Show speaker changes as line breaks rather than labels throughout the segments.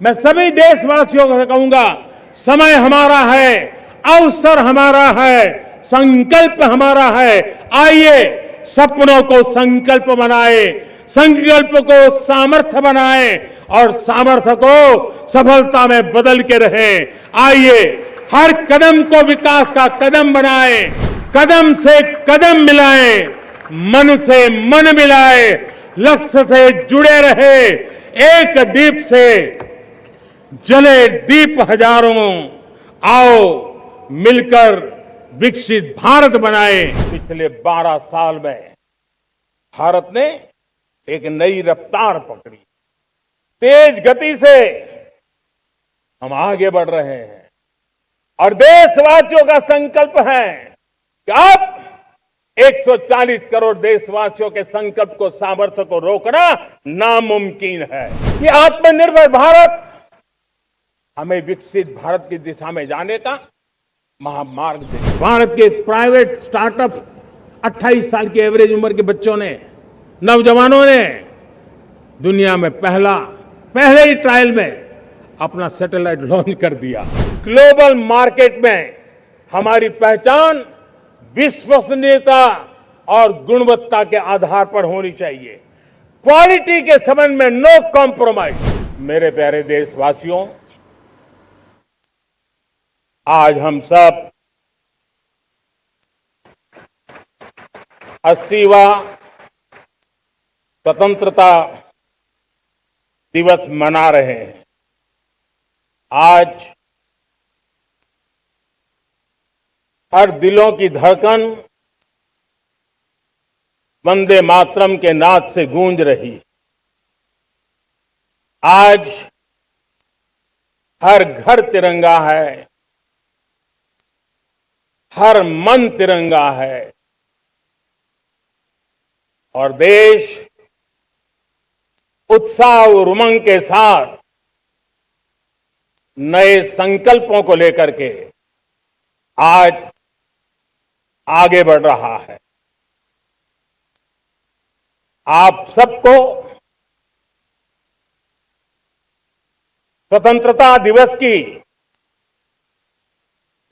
मैं सभी देशवासियों को कहूंगा, समय हमारा है, अवसर हमारा है, संकल्प हमारा है। आइए सपनों को संकल्प बनाए, संकल्प को सामर्थ्य बनाए और सामर्थ्य को सफलता में बदल के रहे। आइए हर कदम को विकास का कदम बनाए, कदम से कदम मिलाए, मन से मन मिलाए, लक्ष्य से जुड़े रहे। एक दीप से जले दीप हजारों, आओ मिलकर विकसित भारत बनाए। पिछले 12 साल में भारत ने एक नई रफ्तार पकड़ी, तेज गति से हम आगे बढ़ रहे हैं और देशवासियों का संकल्प है कि अब 140 करोड़ देशवासियों के संकल्प को, सामर्थ्य को रोकना नामुमकिन है। कि आत्मनिर्भर भारत हमें विकसित भारत की दिशा में जाने का महामार्ग दे। भारत के प्राइवेट स्टार्टअप 28 साल की एवरेज उम्र के बच्चों ने, नौजवानों ने दुनिया में पहले ही ट्रायल में अपना सैटेलाइट लॉन्च कर दिया। ग्लोबल मार्केट में हमारी पहचान विश्वसनीयता और गुणवत्ता के आधार पर होनी चाहिए। क्वालिटी के संबंध में नो कॉम्प्रोमाइज। मेरे प्यारे देशवासियों, आज हम सब 80वां स्वतंत्रता दिवस मना रहे हैं। आज हर दिलों की धड़कन वंदे मातरम के नाद से गूंज रही। आज हर घर तिरंगा है, हर मन तिरंगा है और देश उत्साह और उमंग के साथ नए संकल्पों को लेकर के आज आगे बढ़ रहा है। आप सबको स्वतंत्रता दिवस की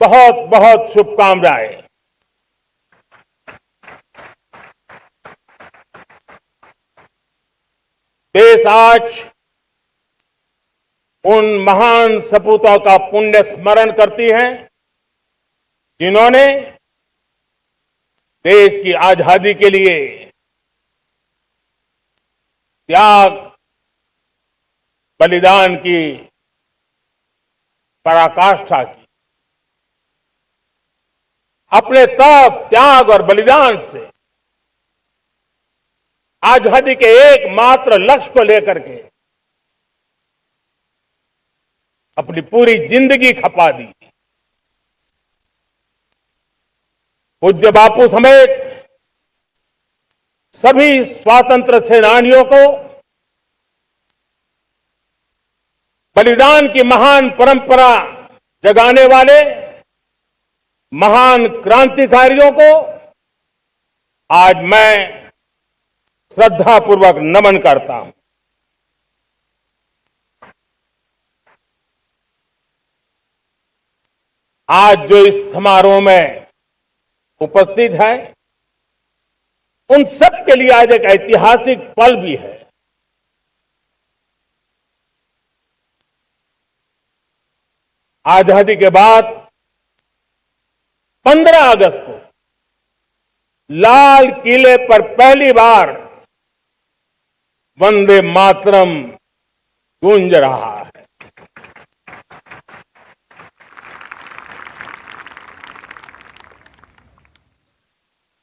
बहुत बहुत शुभकामनाएं। देश आज उन महान सपूतों का पुण्य स्मरण करती है जिन्होंने देश की आजादी के लिए त्याग, बलिदान की पराकाष्ठा की। अपने तप, त्याग और बलिदान से आजादी के एकमात्र लक्ष्य को लेकर के अपनी पूरी जिंदगी खपा दी। पूज्य बापू समेत सभी स्वातंत्र सेनानियों को बलिदान की महान परंपरा जगाने वाले महान क्रांतिकारियों को आज मैं श्रद्धापूर्वक नमन करता हूं। आज जो इस समारोह में उपस्थित है, उन सब के लिए आज एक ऐतिहासिक पल भी है। आजादी के बाद 15 अगस्त को लाल किले पर पहली बार वंदे मातरम गूंज रहा है।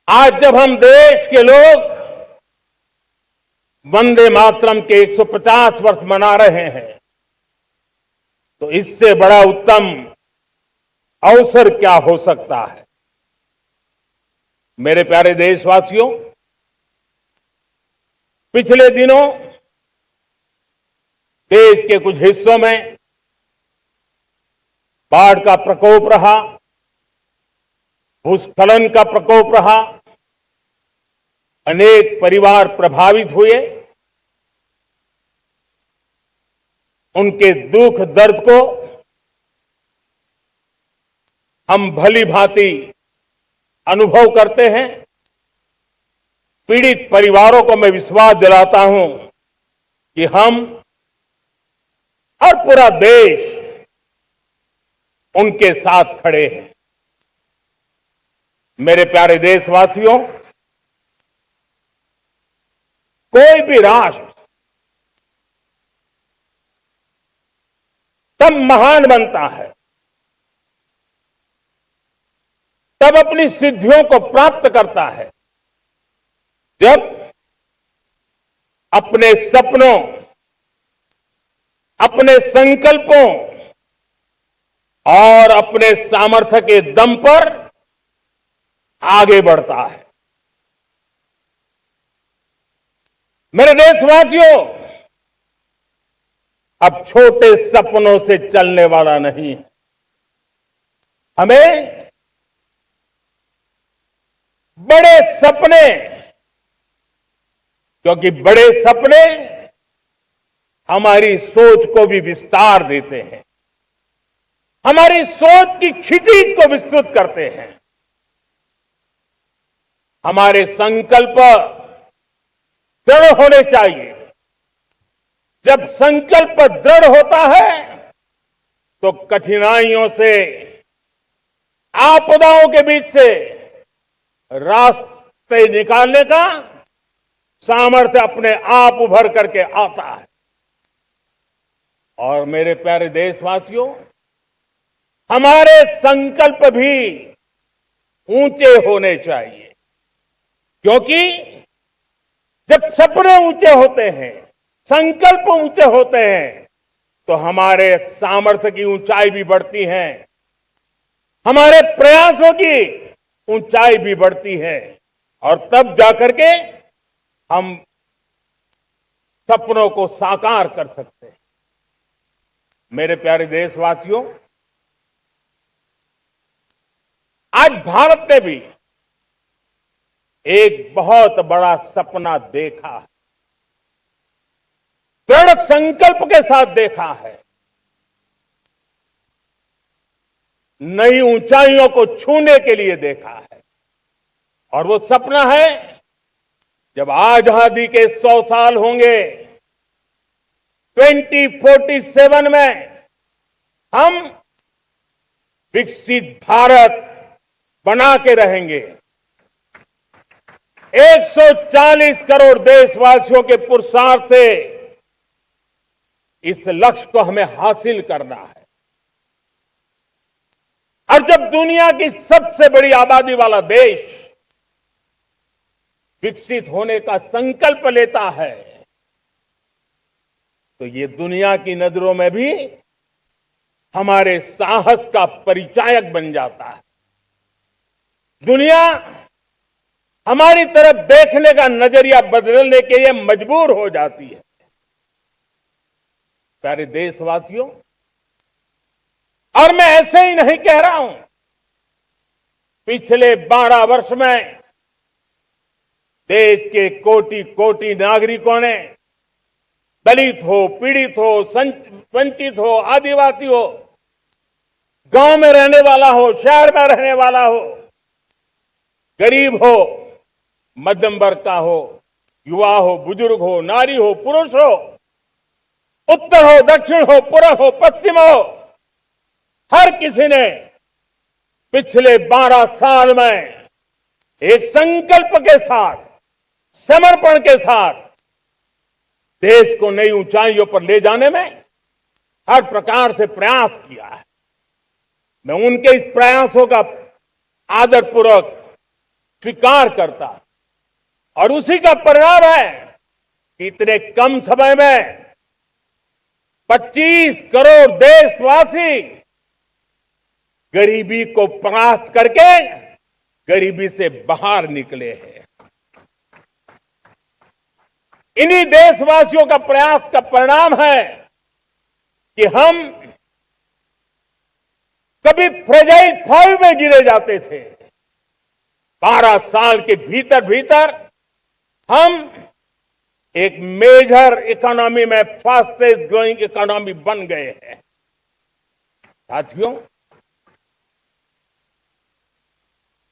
आज जब हम देश के लोग वंदे मातरम के 150 वर्ष मना रहे हैं, तो इससे बड़ा उत्तम अवसर क्या हो सकता है। मेरे प्यारे देशवासियों, पिछले दिनों देश के कुछ हिस्सों में बाढ़ का प्रकोप रहा, भूस्खलन का प्रकोप रहा, अनेक परिवार प्रभावित हुए। उनके दुख दर्द को हम भली भांति अनुभव करते हैं। पीड़ित परिवारों को मैं विश्वास दिलाता हूं कि हम और पूरा देश उनके साथ खड़े हैं। मेरे प्यारे देशवासियों, कोई भी राष्ट्र तब महान बनता है, तब अपनी सिद्धियों को प्राप्त करता है, जब अपने सपनों, अपने संकल्पों और अपने सामर्थ्य के दम पर आगे बढ़ता है। मेरे देशवासियों, अब छोटे सपनों से चलने वाला नहीं है। हमें बड़े सपने, क्योंकि बड़े सपने हमारी सोच को भी विस्तार देते हैं, हमारी सोच की क्षितिज को विस्तृत करते हैं। हमारे संकल्प दृढ़ होने चाहिए। जब संकल्प दृढ़ होता है तो कठिनाइयों से, आपदाओं के बीच से रास्ते निकालने का सामर्थ्य अपने आप उभर करके आता है। और मेरे प्यारे देशवासियों, हमारे संकल्प भी ऊंचे होने चाहिए, क्योंकि जब सपने ऊंचे होते हैं, संकल्प ऊंचे होते हैं, तो हमारे सामर्थ्य की ऊंचाई भी बढ़ती है, हमारे प्रयासों की ऊंचाई भी बढ़ती है, और तब जाकर के हम सपनों को साकार कर सकते हैं। मेरे प्यारे देशवासियों, आज भारत ने भी एक बहुत बड़ा सपना देखा है, दृढ़ संकल्प के साथ देखा है। नई ऊंचाइयों को छूने के लिए देखा है, और वो सपना है जब आजादी के 100 साल होंगे, 2047 में हम विकसित भारत बना के रहेंगे। 140 करोड़ देशवासियों के पुरुषार्थ से इस लक्ष्य को हमें हासिल करना है। और जब दुनिया की सबसे बड़ी आबादी वाला देश विकसित होने का संकल्प लेता है, तो ये दुनिया की नजरों में भी हमारे साहस का परिचायक बन जाता है। दुनिया हमारी तरफ देखने का नजरिया बदलने के लिए मजबूर हो जाती है। प्यारे देशवासियों, और मैं ऐसे ही नहीं कह रहा हूं, पिछले 12 वर्ष में देश के कोटि कोटि नागरिकों ने, दलित हो, पीड़ित हो, वंचित हो, आदिवासी हो, गांव में रहने वाला हो, शहर में रहने वाला हो, गरीब हो, मध्यम वर्ग का हो, युवा हो, बुजुर्ग हो, नारी हो, पुरुष हो, उत्तर हो, दक्षिण हो, पूर्व हो, पश्चिम हो, हर किसी ने पिछले 12 साल में एक संकल्प के साथ, समर्पण के साथ देश को नई ऊंचाइयों पर ले जाने में हर प्रकार से प्रयास किया है। मैं उनके इस प्रयासों का आदरपूर्वक स्वीकार करता, और उसी का परिणाम है कि इतने कम समय में 25 करोड़ देशवासी गरीबी को परास्त करके गरीबी से बाहर निकले हैं। इन्हीं देशवासियों का प्रयास का परिणाम है कि हम कभी फ्रेजाइल फॉल में गिरे जाते थे। 12 साल के भीतर भीतर हम एक मेजर इकोनॉमी में फास्टेस्ट ग्रोइंग इकोनॉमी बन गए हैं। साथियों,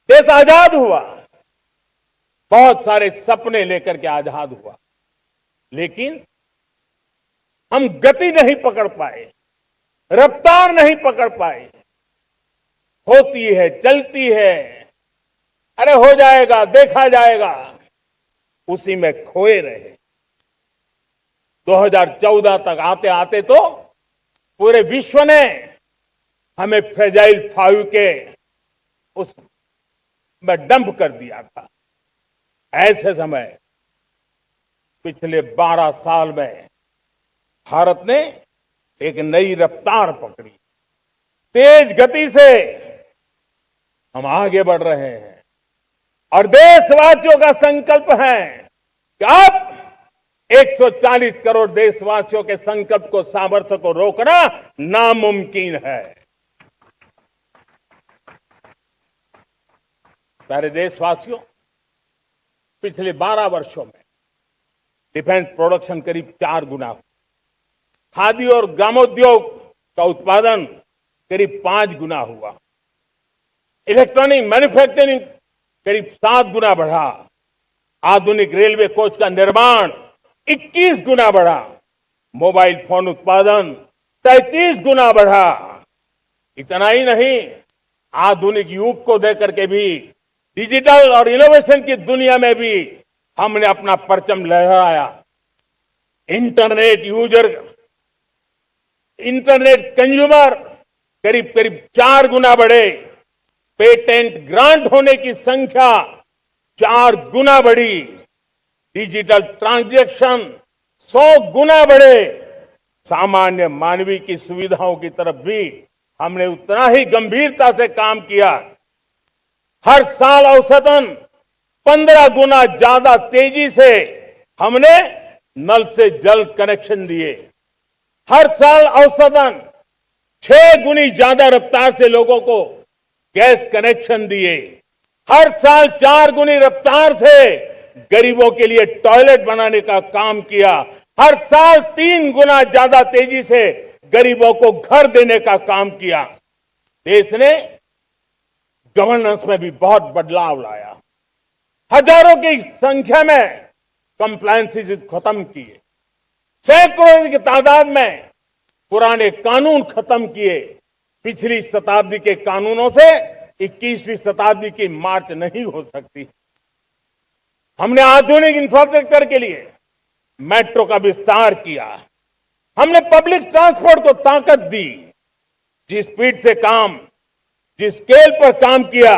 देश आजाद हुआ, बहुत सारे सपने लेकर के आजाद हुआ, लेकिन हम गति नहीं पकड़ पाए, रफ्तार नहीं पकड़ पाए। होती है, चलती है, अरे हो जाएगा, देखा जाएगा, उसी में खोए रहे। 2014 तक आते आते तो पूरे विश्व ने हमें फ्रेजाइल 5 के उस में डंप कर दिया था। ऐसे समय पिछले 12 साल में भारत ने एक नई रफ्तार पकड़ी, तेज गति से हम आगे बढ़ रहे हैं और देशवासियों का संकल्प है कि अब 140 करोड़ देशवासियों के संकल्प को, सामर्थ्य को रोकना नामुमकिन है। प्यारे देशवासियों, पिछले 12 वर्षों में डिफेंस प्रोडक्शन करीब 4 गुना हुआ, खादी और ग्रामोद्योग का उत्पादन करीब 5 गुना हुआ, इलेक्ट्रॉनिक मैन्युफैक्चरिंग करीब 7 गुना बढ़ा, आधुनिक रेलवे कोच का निर्माण 21 गुना बढ़ा, मोबाइल फोन उत्पादन 33 गुना बढ़ा। इतना ही नहीं, आधुनिक युग को देकर के भी डिजिटल और इनोवेशन की दुनिया में भी हमने अपना परचम लहराया। इंटरनेट यूजर, इंटरनेट कंज्यूमर करीब करीब 4 गुना बढ़े, पेटेंट ग्रांट होने की संख्या 4 गुना बढ़ी, डिजिटल ट्रांजैक्शन 100 गुना बढ़े। सामान्य मानवीय की सुविधाओं की तरफ भी हमने उतना ही गंभीरता से काम किया। हर साल औसतन 15 गुना ज्यादा तेजी से हमने नल से जल कनेक्शन दिए। हर साल औसतन 6 गुनी ज्यादा रफ्तार से लोगों को गैस कनेक्शन दिए। हर साल 4 गुनी रफ्तार से गरीबों के लिए टॉयलेट बनाने का काम किया। हर साल 3 गुना ज्यादा तेजी से गरीबों को घर देने का काम किया। देश ने गवर्नेंस में भी बहुत बदलाव लाया, हजारों की संख्या में कंप्लायंसेस खत्म किए, सैकड़ों की तादाद में पुराने कानून खत्म किए। पिछली शताब्दी के कानूनों से 21वीं शताब्दी की मार्च नहीं हो सकती। हमने आधुनिक इंफ्रास्ट्रक्चर के लिए मेट्रो का विस्तार किया। हमने पब्लिक ट्रांसपोर्ट को ताकत दी। जिस स्पीड से काम, जिस स्केल पर काम किया,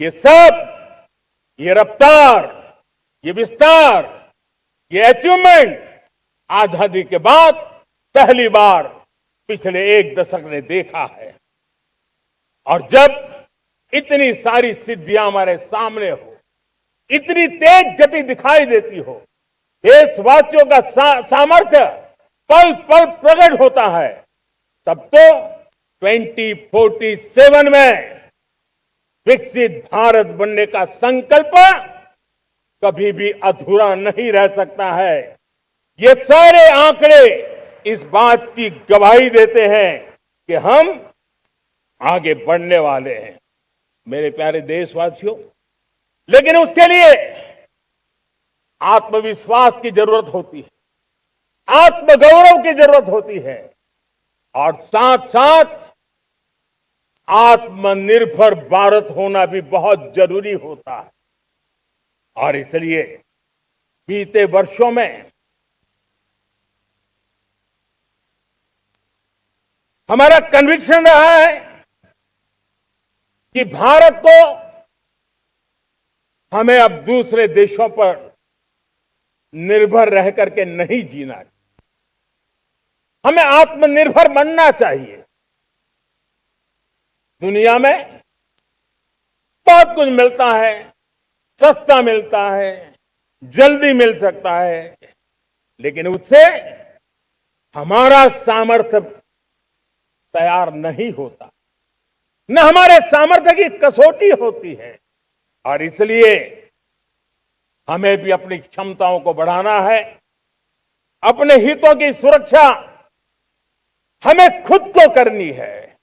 ये सब, ये रफ्तार, ये विस्तार, ये अचीवमेंट आजादी के बाद पहली बार पिछले 1 दशक ने देखा है। और जब इतनी सारी सिद्धियां हमारे सामने हो, इतनी तेज गति दिखाई देती हो, देशवासियों का सामर्थ्य पल पल प्रकट होता है, तब तो 2047 में विकसित भारत बनने का संकल्प कभी भी अधूरा नहीं रह सकता है। ये सारे आंकड़े इस बात की गवाही देते हैं कि हम आगे बढ़ने वाले हैं। मेरे प्यारे देशवासियों, लेकिन उसके लिए आत्मविश्वास की जरूरत होती है, आत्मगौरव की जरूरत होती है और साथ साथ आत्मनिर्भर भारत होना भी बहुत जरूरी होता है। और इसलिए बीते वर्षों में हमारा कन्विक्शन रहा है कि भारत को हमें अब दूसरे देशों पर निर्भर रह करके नहीं जीना चाहिए, हमें आत्मनिर्भर बनना चाहिए। दुनिया में बहुत कुछ मिलता है, सस्ता मिलता है, जल्दी मिल सकता है, लेकिन उससे हमारा सामर्थ्य तैयार नहीं होता, न हमारे सामर्थ्य की कसौटी होती है। और इसलिए हमें भी अपनी क्षमताओं को बढ़ाना है। अपने हितों की सुरक्षा हमें खुद को करनी है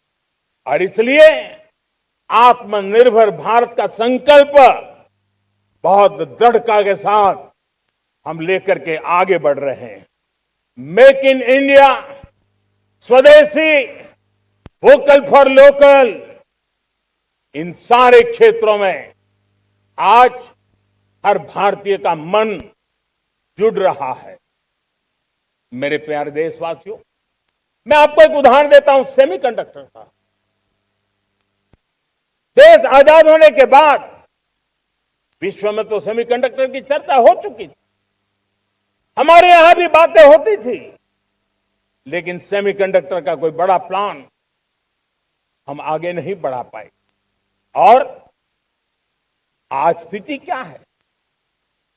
और इसलिए आत्मनिर्भर भारत का संकल्प बहुत दृढ़ता के साथ हम लेकर के आगे बढ़ रहे हैं। मेक इन इंडिया, स्वदेशी, वोकल फॉर लोकल, इन सारे क्षेत्रों में आज हर भारतीय का मन जुड़ रहा है। मेरे प्यारे देशवासियों, मैं आपको एक उदाहरण देता हूं सेमीकंडक्टर का। देश आजाद होने के बाद विश्व में तो सेमीकंडक्टर की चर्चा हो चुकी थी, हमारे यहां भी बातें होती थी, लेकिन सेमीकंडक्टर का कोई बड़ा प्लान हम आगे नहीं बढ़ा पाए। और आज स्थिति क्या है?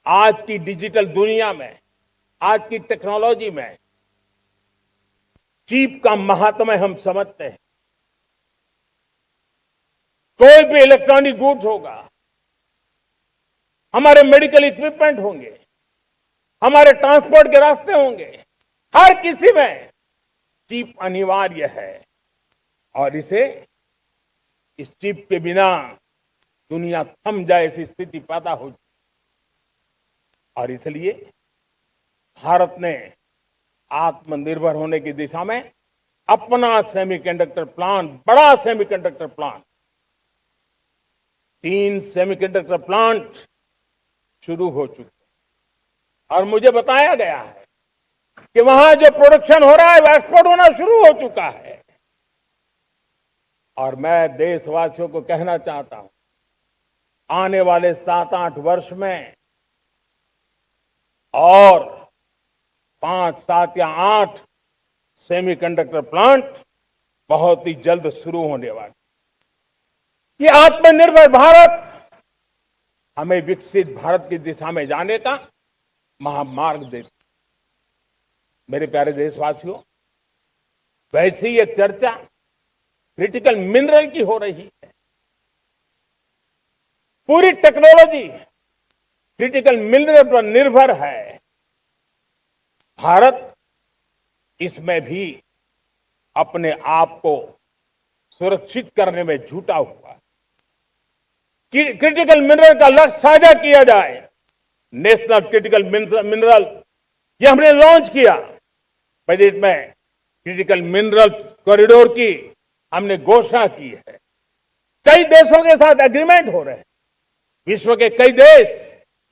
आज की डिजिटल दुनिया में, आज की टेक्नोलॉजी में चिप का महात्म्य हम समझते हैं। कोई भी इलेक्ट्रॉनिक गुड्स होगा, हमारे मेडिकल इक्विपमेंट होंगे, हमारे ट्रांसपोर्ट के रास्ते होंगे, हर किसी में चिप अनिवार्य है और इस चिप के बिना दुनिया थम जाए ऐसी स्थिति पैदा हो जाए। और इसलिए भारत ने आत्मनिर्भर होने की दिशा में अपना सेमीकंडक्टर प्लांट, बड़ा सेमीकंडक्टर प्लांट, 3 सेमीकंडक्टर प्लांट शुरू हो चुके हैं और मुझे बताया गया है कि वहां जो प्रोडक्शन हो रहा है वो एक्सपोर्ट होना शुरू हो चुका है। और मैं देशवासियों को कहना चाहता हूं, आने वाले 7-8 वर्ष में और 5, 7 या 8 सेमीकंडक्टर प्लांट बहुत ही जल्द शुरू होने वाले। ये आत्मनिर्भर भारत हमें विकसित भारत की दिशा में जाने का महामार्ग देता। मेरे प्यारे देशवासियों, वैसे ही एक चर्चा क्रिटिकल मिनरल की हो रही है। पूरी टेक्नोलॉजी क्रिटिकल मिनरल पर निर्भर है। भारत इसमें भी अपने आप को सुरक्षित करने में जुटा हुआ है। क्रिटिकल मिनरल का लक्ष्य साझा किया जाए। नेशनल क्रिटिकल मिनरल ये हमने लॉन्च किया। बजट में क्रिटिकल मिनरल कॉरिडोर की हमने घोषणा की है। कई देशों के साथ एग्रीमेंट हो रहे हैं। विश्व के कई देश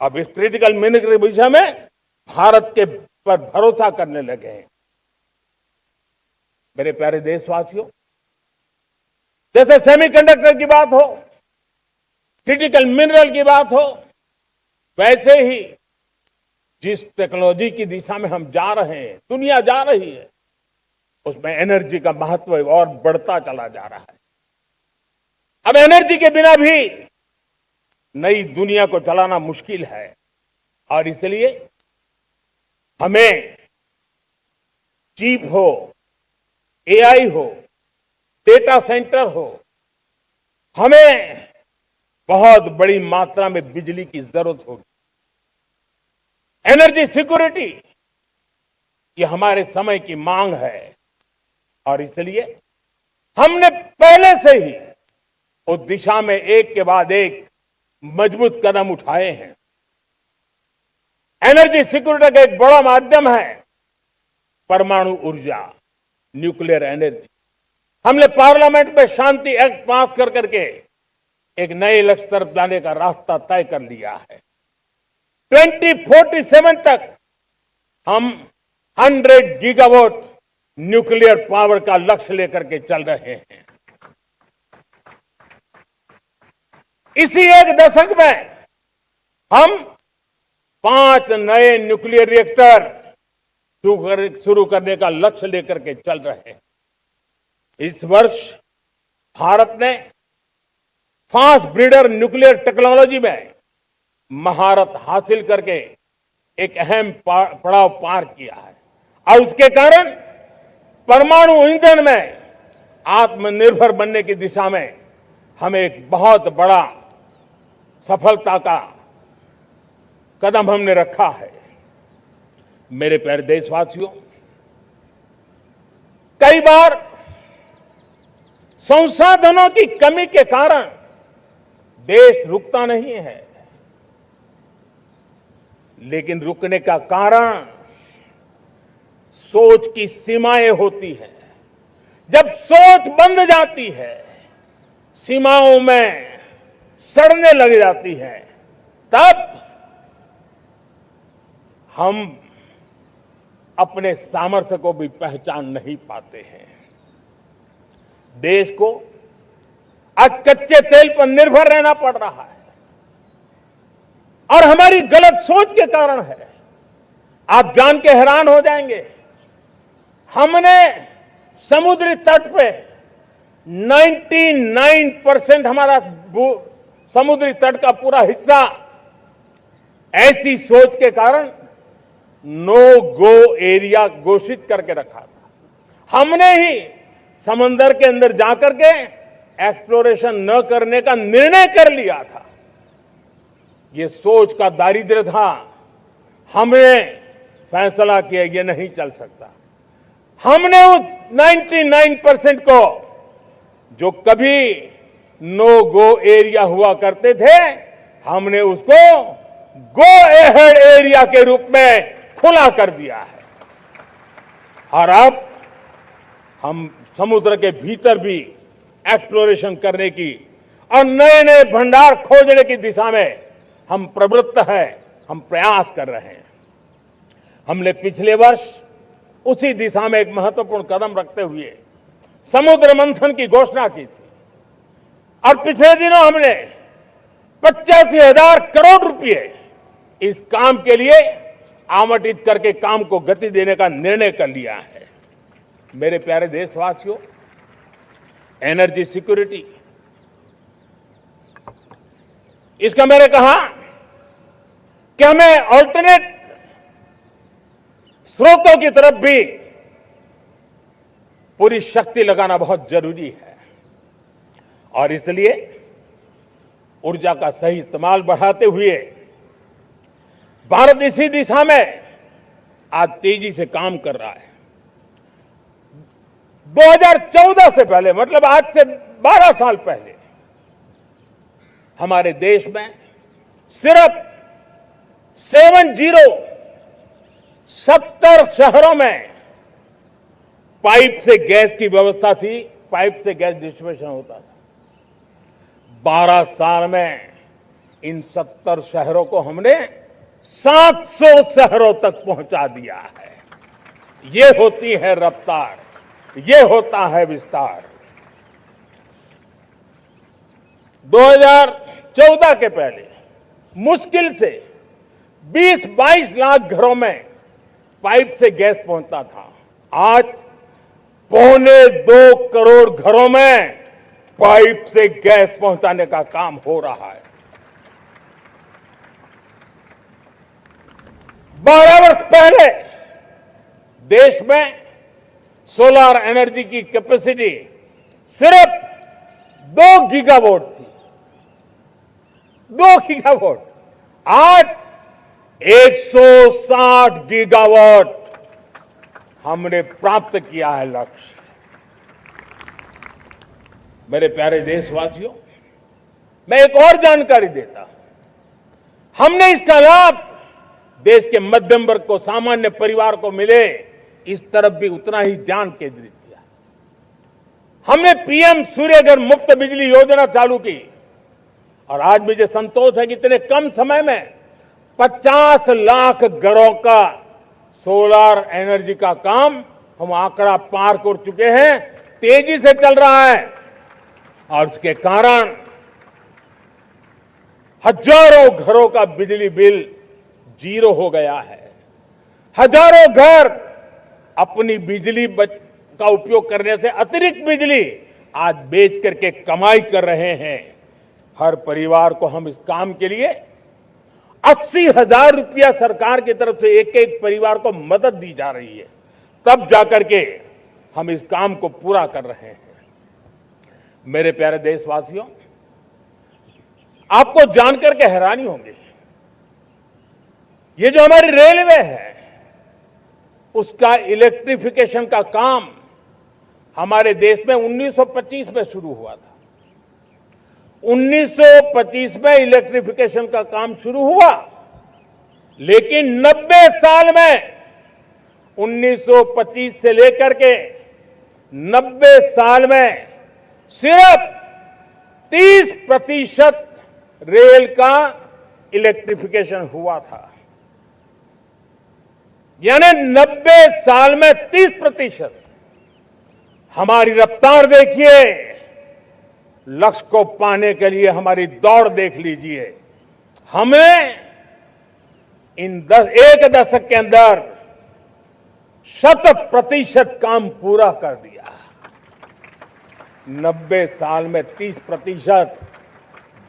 अब इस क्रिटिकल मिनरल के विषय में भारत के पर भरोसा करने लगे हैं। मेरे प्यारे देशवासियों, जैसे सेमीकंडक्टर की बात हो, क्रिटिकल मिनरल की बात हो, वैसे ही जिस टेक्नोलॉजी की दिशा में हम जा रहे हैं, दुनिया जा रही है, उसमें एनर्जी का महत्व और बढ़ता चला जा रहा है। अब एनर्जी के बिना भी नई दुनिया को चलाना मुश्किल है और इसलिए हमें चिप हो, एआई हो, डेटा सेंटर हो, हमें बहुत बड़ी मात्रा में बिजली की जरूरत होगी। एनर्जी सिक्योरिटी ये हमारे समय की मांग है और इसलिए हमने पहले से ही उस दिशा में एक के बाद एक मजबूत कदम उठाए हैं। एनर्जी सिक्योरिटी का एक बड़ा माध्यम है परमाणु ऊर्जा, न्यूक्लियर एनर्जी। हमने पार्लियामेंट में शांति एक्ट पास कर करके एक नए लक्ष्य तरफ जाने का रास्ता तय कर लिया है। 2047 तक हम 100 गीगावाट न्यूक्लियर पावर का लक्ष्य लेकर के चल रहे हैं। इसी एक दशक में हम 5 नए न्यूक्लियर रिएक्टर शुरू करने का लक्ष्य लेकर के चल रहे हैं। इस वर्ष भारत ने फास्ट ब्रीडर न्यूक्लियर टेक्नोलॉजी में महारत हासिल करके एक अहम पड़ाव पार किया है और उसके कारण परमाणु ईंधन में आत्मनिर्भर बनने की दिशा में हमें एक बहुत बड़ा सफलता का कदम हमने रखा है। मेरे प्यारे देशवासियों, कई बार संसाधनों की कमी के कारण देश रुकता नहीं है, लेकिन रुकने का कारण सोच की सीमाएं होती हैं। जब सोच बंध जाती है, सीमाओं में सड़ने लग जाती है, तब हम अपने सामर्थ्य को भी पहचान नहीं पाते हैं। देश को आज कच्चे तेल पर निर्भर रहना पड़ रहा है और हमारी गलत सोच के कारण है। आप जान के हैरान हो जाएंगे, हमने समुद्री तट पे 99% हमारा समुद्री तट का पूरा हिस्सा ऐसी सोच के कारण नो गो एरिया घोषित करके रखा था। हमने ही समंदर के अंदर जाकर के एक्सप्लोरेशन न करने का निर्णय कर लिया था। ये सोच का दारिद्र्य था। हमने फैसला किया ये नहीं चल सकता। हमने उस 99% को, जो कभी नो गो एरिया हुआ करते थे, हमने उसको गो एहेड एरिया के रूप में खुला कर दिया है। और अब हम समुद्र के भीतर भी एक्सप्लोरेशन करने की और नए नए भंडार खोजने की दिशा में हम प्रवृत्त हैं, हम प्रयास कर रहे हैं। हमने पिछले वर्ष उसी दिशा में एक महत्वपूर्ण कदम रखते हुए समुद्र मंथन की घोषणा की थी और पिछले दिनों हमने 85,000 करोड़ रुपए इस काम के लिए आवंटित करके काम को गति देने का निर्णय कर लिया है। मेरे प्यारे देशवासियों, एनर्जी सिक्योरिटी, इसका मैंने कहा कि हमें ऑल्टरनेट स्रोतों की तरफ भी पूरी शक्ति लगाना बहुत जरूरी है और इसलिए ऊर्जा का सही इस्तेमाल बढ़ाते हुए भारत इसी दिशा में आज तेजी से काम कर रहा है। 2014 से पहले, मतलब आज से 12 साल पहले, हमारे देश में सिर्फ 70 शहरों में पाइप से गैस की व्यवस्था थी, पाइप से गैस डिस्ट्रीब्यूशन होता था। 12 साल में इन 70 शहरों को हमने 700 शहरों तक पहुंचा दिया है। ये होती है रफ्तार, ये होता है विस्तार। 2014 के पहले मुश्किल से 20-22 लाख घरों में पाइप से गैस पहुंचता था। आज 1.25 करोड़ घरों में पाइप से गैस पहुंचाने का काम हो रहा है। 12 वर्ष पहले देश में सोलर एनर्जी की कैपेसिटी सिर्फ 2 गीगावाट थी। 2 गीगावाट, आज 160 गीगावाट हमने प्राप्त किया है लक्ष्य। मेरे प्यारे देशवासियों, मैं एक और जानकारी देता हूं। हमने इसका लाभ देश के मध्यम वर्ग को, सामान्य परिवार को मिले, इस तरफ भी उतना ही ध्यान केंद्रित किया। हमने पीएम सूर्यघर मुफ्त बिजली योजना चालू की और आज मुझे संतोष है कि इतने कम समय में 50 लाख घरों का सोलर एनर्जी का काम हम आंकड़ा पार कर चुके हैं। तेजी से चल रहा है और उसके कारण हजारों घरों का बिजली बिल 0 हो गया है। हजारों घर अपनी बिजली का उपयोग करने से अतिरिक्त बिजली आज बेच करके कमाई कर रहे हैं। हर परिवार को हम इस काम के लिए 80,000 रुपया सरकार की तरफ से एक एक परिवार को मदद दी जा रही है, तब जाकर के हम इस काम को पूरा कर रहे हैं। मेरे प्यारे देशवासियों, आपको जानकर के हैरानी होगी, ये जो हमारी रेलवे है उसका इलेक्ट्रिफिकेशन का काम हमारे देश में 1925 में शुरू हुआ था। 1925 में इलेक्ट्रिफिकेशन का काम शुरू हुआ, लेकिन 90 साल में 1925 से लेकर के 90 साल में सिर्फ 30% रेल का इलेक्ट्रिफिकेशन हुआ था। यानी 90 साल में 30%। हमारी रफ्तार देखिए, लक्ष्य को पाने के लिए हमारी दौड़ देख लीजिए। हमने एक दशक के अंदर 100% काम पूरा कर दिया। 90 साल में 30%,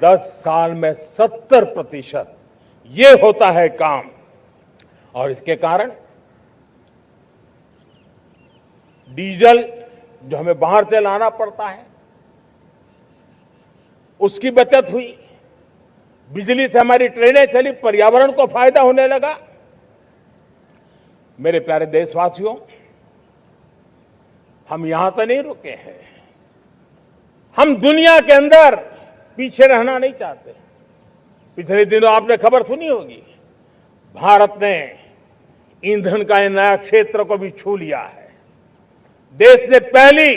10 साल में 70%, ये होता है काम। और इसके कारण डीजल जो हमें बाहर से लाना पड़ता है उसकी बचत हुई, बिजली से हमारी ट्रेनें चली, पर्यावरण को फायदा होने लगा। मेरे प्यारे देशवासियों, हम यहां से नहीं रुके हैं, हम दुनिया के अंदर पीछे रहना नहीं चाहते। पिछले दिनों आपने खबर सुनी होगी, भारत ने ईंधन का नया क्षेत्र को भी छू लिया है। देश ने पहली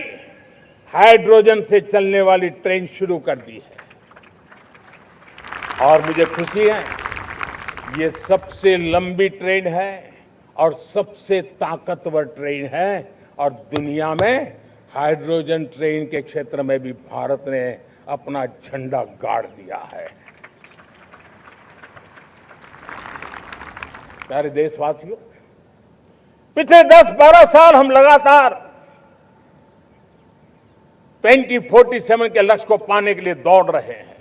हाइड्रोजन से चलने वाली ट्रेन शुरू कर दी है और मुझे खुशी है, ये सबसे लंबी ट्रेन है और सबसे ताकतवर ट्रेन है और दुनिया में हाइड्रोजन ट्रेन के क्षेत्र में भी भारत ने अपना झंडा गाड़ दिया है। प्यारे देशवासियों, पिछले 10-12 साल हम लगातार 2047 के लक्ष्य को पाने के लिए दौड़ रहे हैं,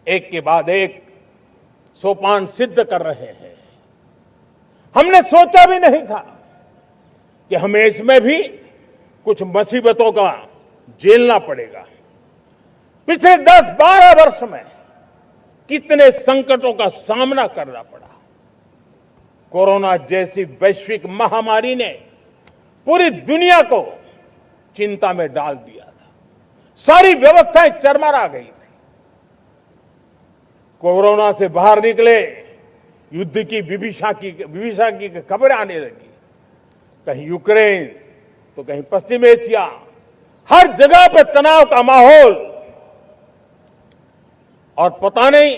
एक के बाद एक सोपान सिद्ध कर रहे हैं। हमने सोचा भी नहीं था कि हमें इसमें भी कुछ मुसीबतों का झेलना पड़ेगा। पिछले 10-12 वर्ष में कितने संकटों का सामना करना पड़ा। कोरोना जैसी वैश्विक महामारी ने पूरी दुनिया को चिंता में डाल दिया था, सारी व्यवस्थाएं चरमरा गई थी। कोरोना से बाहर निकले, युद्ध की विभीषा की खबरें आने लगी, कहीं यूक्रेन तो कहीं पश्चिम एशिया, हर जगह पे तनाव का माहौल। और पता नहीं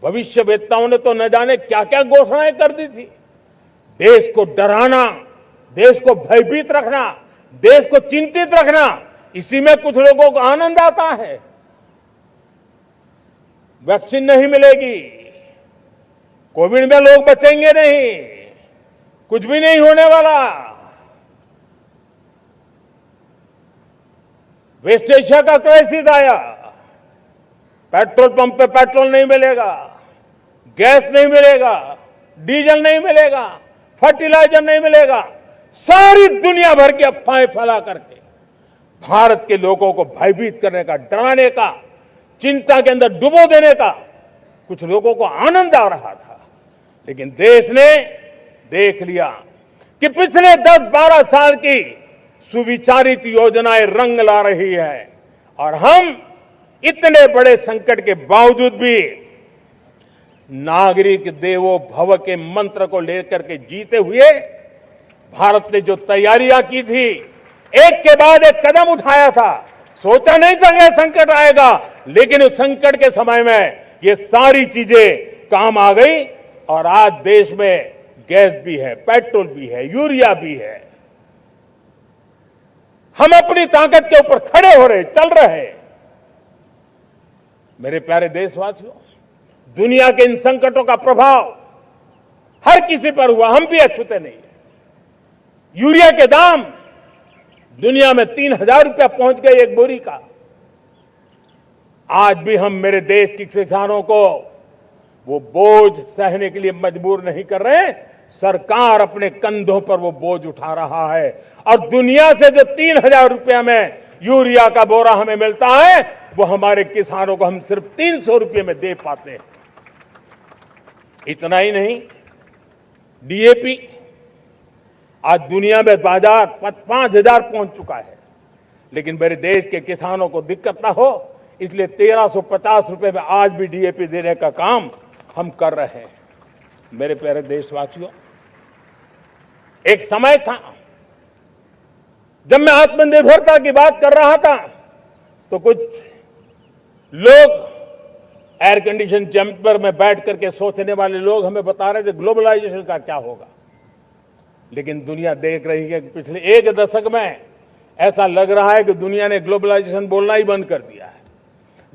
भविष्यवेत्ताओं ने तो न जाने क्या क्या घोषणाएं कर दी थी। देश को डराना, देश को भयभीत रखना, देश को चिंतित रखना, इसी में कुछ लोगों को आनंद आता है। वैक्सीन नहीं मिलेगी, कोविड में लोग बचेंगे नहीं, कुछ भी नहीं होने वाला। वेस्ट एशिया का क्राइसिस आया, पेट्रोल पंप पे पेट्रोल नहीं मिलेगा, गैस नहीं मिलेगा, डीजल नहीं मिलेगा, फर्टिलाइजर नहीं मिलेगा। सारी दुनिया भर की अफवाहें फैला करके भारत के लोगों को भयभीत करने का, डराने का, चिंता के अंदर डुबो देने का कुछ लोगों को आनंद आ रहा था। लेकिन देश ने देख लिया कि पिछले 10-12 साल की सुविचारित योजनाएं रंग ला रही है और हम इतने बड़े संकट के बावजूद भी नागरिक देवो भव के मंत्र को लेकर के जीते हुए भारत ने जो तैयारियां की थी, एक के बाद एक कदम उठाया था। सोचा नहीं था कि संकट आएगा, लेकिन उस संकट के समय में ये सारी चीजें काम आ गई और आज देश में गैस भी है, पेट्रोल भी है, यूरिया भी है। हम अपनी ताकत के ऊपर खड़े हो रहे, चल रहे। मेरे प्यारे देशवासियों, दुनिया के इन संकटों का प्रभाव हर किसी पर हुआ, हम भी अछूते नहीं है। यूरिया के दाम दुनिया में 3,000 रुपया पहुंच गए एक बोरी का। आज भी हम मेरे देश के किसानों को वो बोझ सहने के लिए मजबूर नहीं कर रहे हैं। सरकार अपने कंधों पर वो बोझ उठा रहा है और दुनिया से जो 3,000 रुपया में यूरिया का बोरा हमें मिलता है, वो हमारे किसानों को हम सिर्फ 300 रुपये में दे पाते हैं। इतना ही नहीं, डीएपी आज दुनिया में बाजार 5,000 पहुंच चुका है, लेकिन मेरे देश के किसानों को दिक्कत ना हो इसलिए 1,350 रुपए में आज भी डीएपी देने का काम हम कर रहे हैं। मेरे प्यारे देशवासियों, एक समय था जब मैं आत्मनिर्भरता की बात कर रहा था तो कुछ लोग एयर कंडीशन चैम्बर में बैठ करके सोचने वाले लोग हमें बता रहे थे ग्लोबलाइजेशन का क्या होगा, लेकिन दुनिया देख रही है कि पिछले एक दशक में ऐसा लग रहा है कि दुनिया ने ग्लोबलाइजेशन बोलना ही बंद कर दिया है।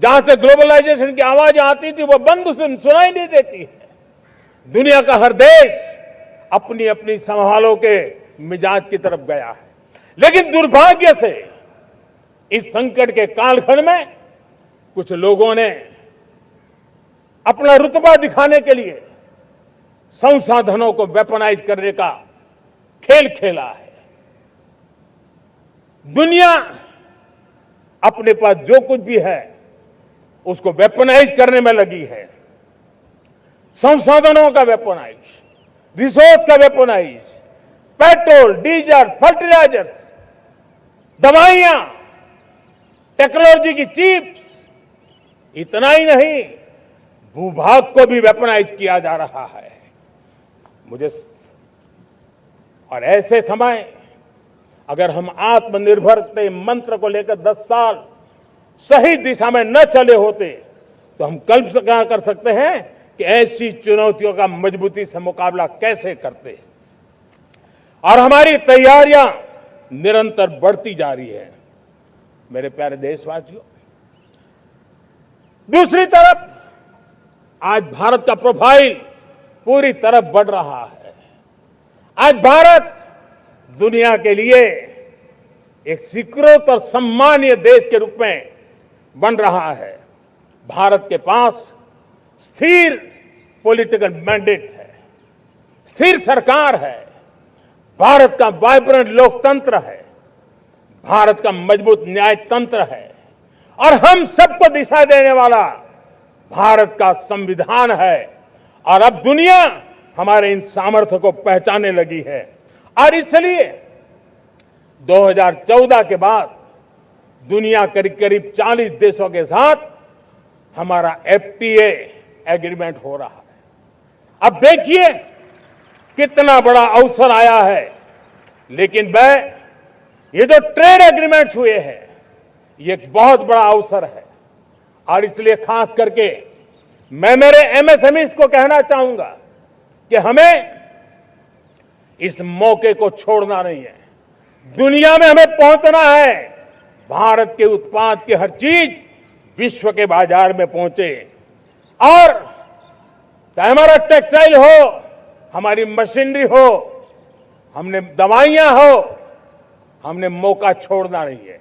जहां से ग्लोबलाइजेशन की आवाज आती थी वो बंद सुनाई नहीं देती है। दुनिया का हर देश अपनी अपनी संभालों के मिजाज की तरफ गया है, लेकिन दुर्भाग्य से इस संकट के कालखंड में कुछ लोगों ने अपना रुतबा दिखाने के लिए संसाधनों को वेपनाइज करने का खेल खेला है। दुनिया अपने पास जो कुछ भी है उसको वेपनाइज करने में लगी है। संसाधनों का वेपनाइज, रिसोर्स का वेपनाइज, पेट्रोल, डीजल, फर्टिलाइजर, दवाइयां, टेक्नोलॉजी की चिप्स, इतना ही नहीं भूभाग को भी वेपनाइज किया जा रहा है। और ऐसे समय अगर हम आत्मनिर्भरता मंत्र को लेकर 10 साल सही दिशा में न चले होते तो हम कल्पना कर सकते हैं कि ऐसी चुनौतियों का मजबूती से मुकाबला कैसे करते। और हमारी तैयारियां निरंतर बढ़ती जा रही है। मेरे प्यारे देशवासियों, दूसरी तरफ आज भारत का प्रोफाइल पूरी तरफ बढ़ रहा है। आज भारत दुनिया के लिए एक स्वीकृत और सम्मानीय देश के रूप में बन रहा है। भारत के पास स्थिर पॉलिटिकल मैंडेट है, स्थिर सरकार है, भारत का वाइब्रेंट लोकतंत्र है, भारत का मजबूत न्याय तंत्र है और हम सबको दिशा देने वाला भारत का संविधान है। और अब दुनिया हमारे इन सामर्थ्य को पहचानने लगी है और इसलिए 2014 के बाद दुनिया करीब करीब 40 देशों के साथ हमारा एफटीए एग्रीमेंट हो रहा है। अब देखिए कितना बड़ा अवसर आया है। लेकिन ये जो ट्रेड एग्रीमेंट्स हुए हैं ये एक बहुत बड़ा अवसर है और इसलिए खास करके मैं मेरे एमएसएमईज को कहना चाहूंगा कि हमें इस मौके को छोड़ना नहीं है। दुनिया में हमें पहुंचना है। भारत के उत्पाद की हर चीज विश्व के बाजार में पहुंचे और चाहे हमारा टेक्सटाइल हो, हमारी मशीनरी हो, हमने दवाइयां हो, हमने मौका छोड़ना नहीं है।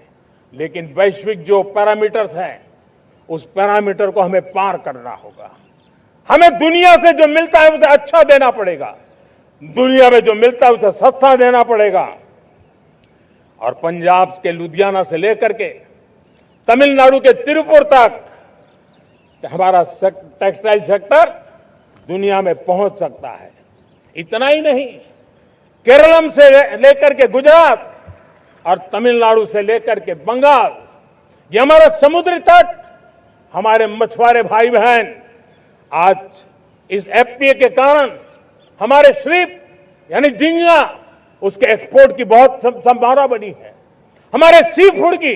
लेकिन वैश्विक जो पैरामीटर्स हैं उस पैरामीटर को हमें पार करना होगा। हमें दुनिया से जो मिलता है उसे अच्छा देना पड़ेगा, दुनिया में जो मिलता है उसे सस्ता देना पड़ेगा। और पंजाब के लुधियाना से लेकर के तमिलनाडु के तिरुपुर तक हमारा टेक्सटाइल सेक्टर दुनिया में पहुंच सकता है। इतना ही नहीं, केरलम से लेकर के गुजरात और तमिलनाडु से लेकर के बंगाल, ये हमारा समुद्री तट, हमारे मछुआरे भाई बहन आज इस एफटीए के कारण हमारे श्रिप यानी झींगा उसके एक्सपोर्ट की बहुत संभावना बनी है। हमारे सी फूड की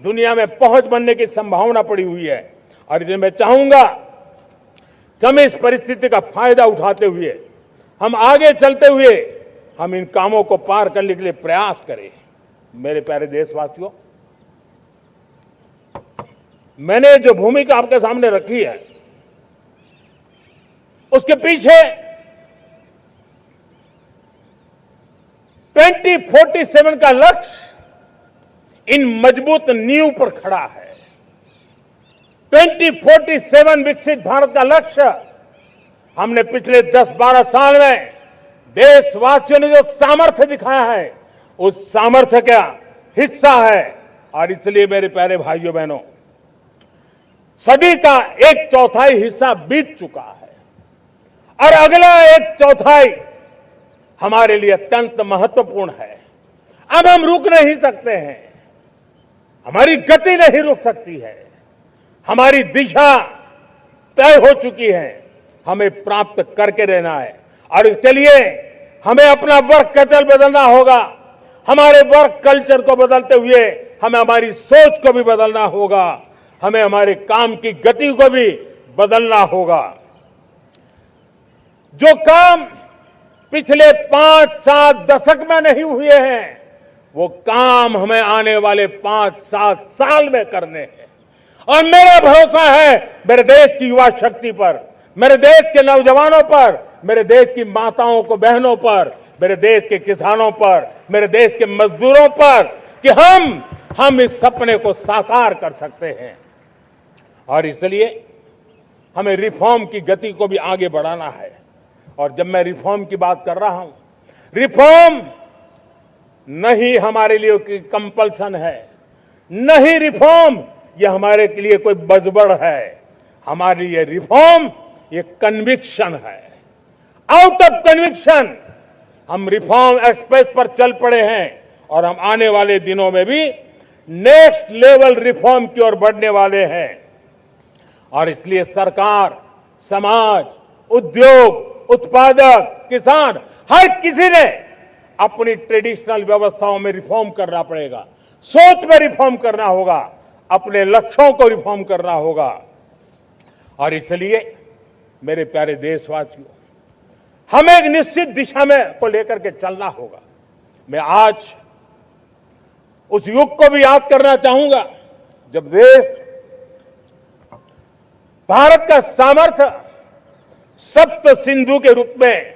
दुनिया में पहुंच बनने की संभावना पड़ी हुई है। और इसलिए मैं चाहूंगा कि हम इस परिस्थिति का फायदा उठाते हुए, हम आगे चलते हुए हम इन कामों को पार करने के लिए प्रयास करें। मेरे प्यारे देशवासियों, मैंने जो भूमिका आपके सामने रखी है उसके पीछे 2047 का लक्ष्य इन मजबूत नींव पर खड़ा है। 2047 विकसित भारत का लक्ष्य हमने पिछले 10-12 साल में देशवासियों ने जो सामर्थ्य दिखाया है उस सामर्थ्य का हिस्सा है। और इसलिए मेरे प्यारे भाइयों बहनों, सदी का 1/4 हिस्सा बीत चुका है और अगला 1/4 हमारे लिए अत्यंत महत्वपूर्ण है। अब हम रुक नहीं सकते हैं, हमारी गति नहीं रुक सकती है, हमारी दिशा तय हो चुकी है, हमें प्राप्त करके रहना है। और इसके लिए हमें अपना वर्क कल्चर बदलना होगा। हमारे वर्क कल्चर को बदलते हुए हमें हमारी सोच को भी बदलना होगा, हमें हमारे काम की गति को भी बदलना होगा। जो काम पिछले 5-7 दशक में नहीं हुए हैं, वो काम हमें आने वाले 5-7 साल में करने हैं। और मेरा भरोसा है मेरे देश की युवा शक्ति पर, मेरे देश के नौजवानों पर, मेरे देश की माताओं को बहनों पर, मेरे देश के किसानों पर, मेरे देश के मजदूरों पर कि हम इस सपने को साकार कर सकते हैं। और इसलिए हमें रिफॉर्म की गति को भी आगे बढ़ाना है। और जब मैं रिफॉर्म की बात कर रहा हूं, रिफॉर्म नहीं हमारे लिए कोई कंपल्सन है, नहीं रिफॉर्म ये हमारे के लिए कोई बजबड़ है। हमारे लिए रिफॉर्म ये कन्विक्शन है। आउट ऑफ कन्विक्शन हम रिफॉर्म एक्सप्रेस पर चल पड़े हैं और हम आने वाले दिनों में भी नेक्स्ट लेवल रिफॉर्म की ओर बढ़ने वाले हैं। और इसलिए सरकार, समाज, उद्योग, उत्पादक, किसान, हर किसी ने अपनी ट्रेडिशनल व्यवस्थाओं में रिफॉर्म करना पड़ेगा, सोच में रिफॉर्म करना होगा, अपने लक्ष्यों को रिफॉर्म करना होगा। और इसलिए मेरे प्यारे देशवासियों, हमें एक निश्चित दिशा में को लेकर के चलना होगा। मैं आज उस युग को भी याद करना चाहूंगा जब देश, भारत का सामर्थ्य सप्त सिंधु के रूप में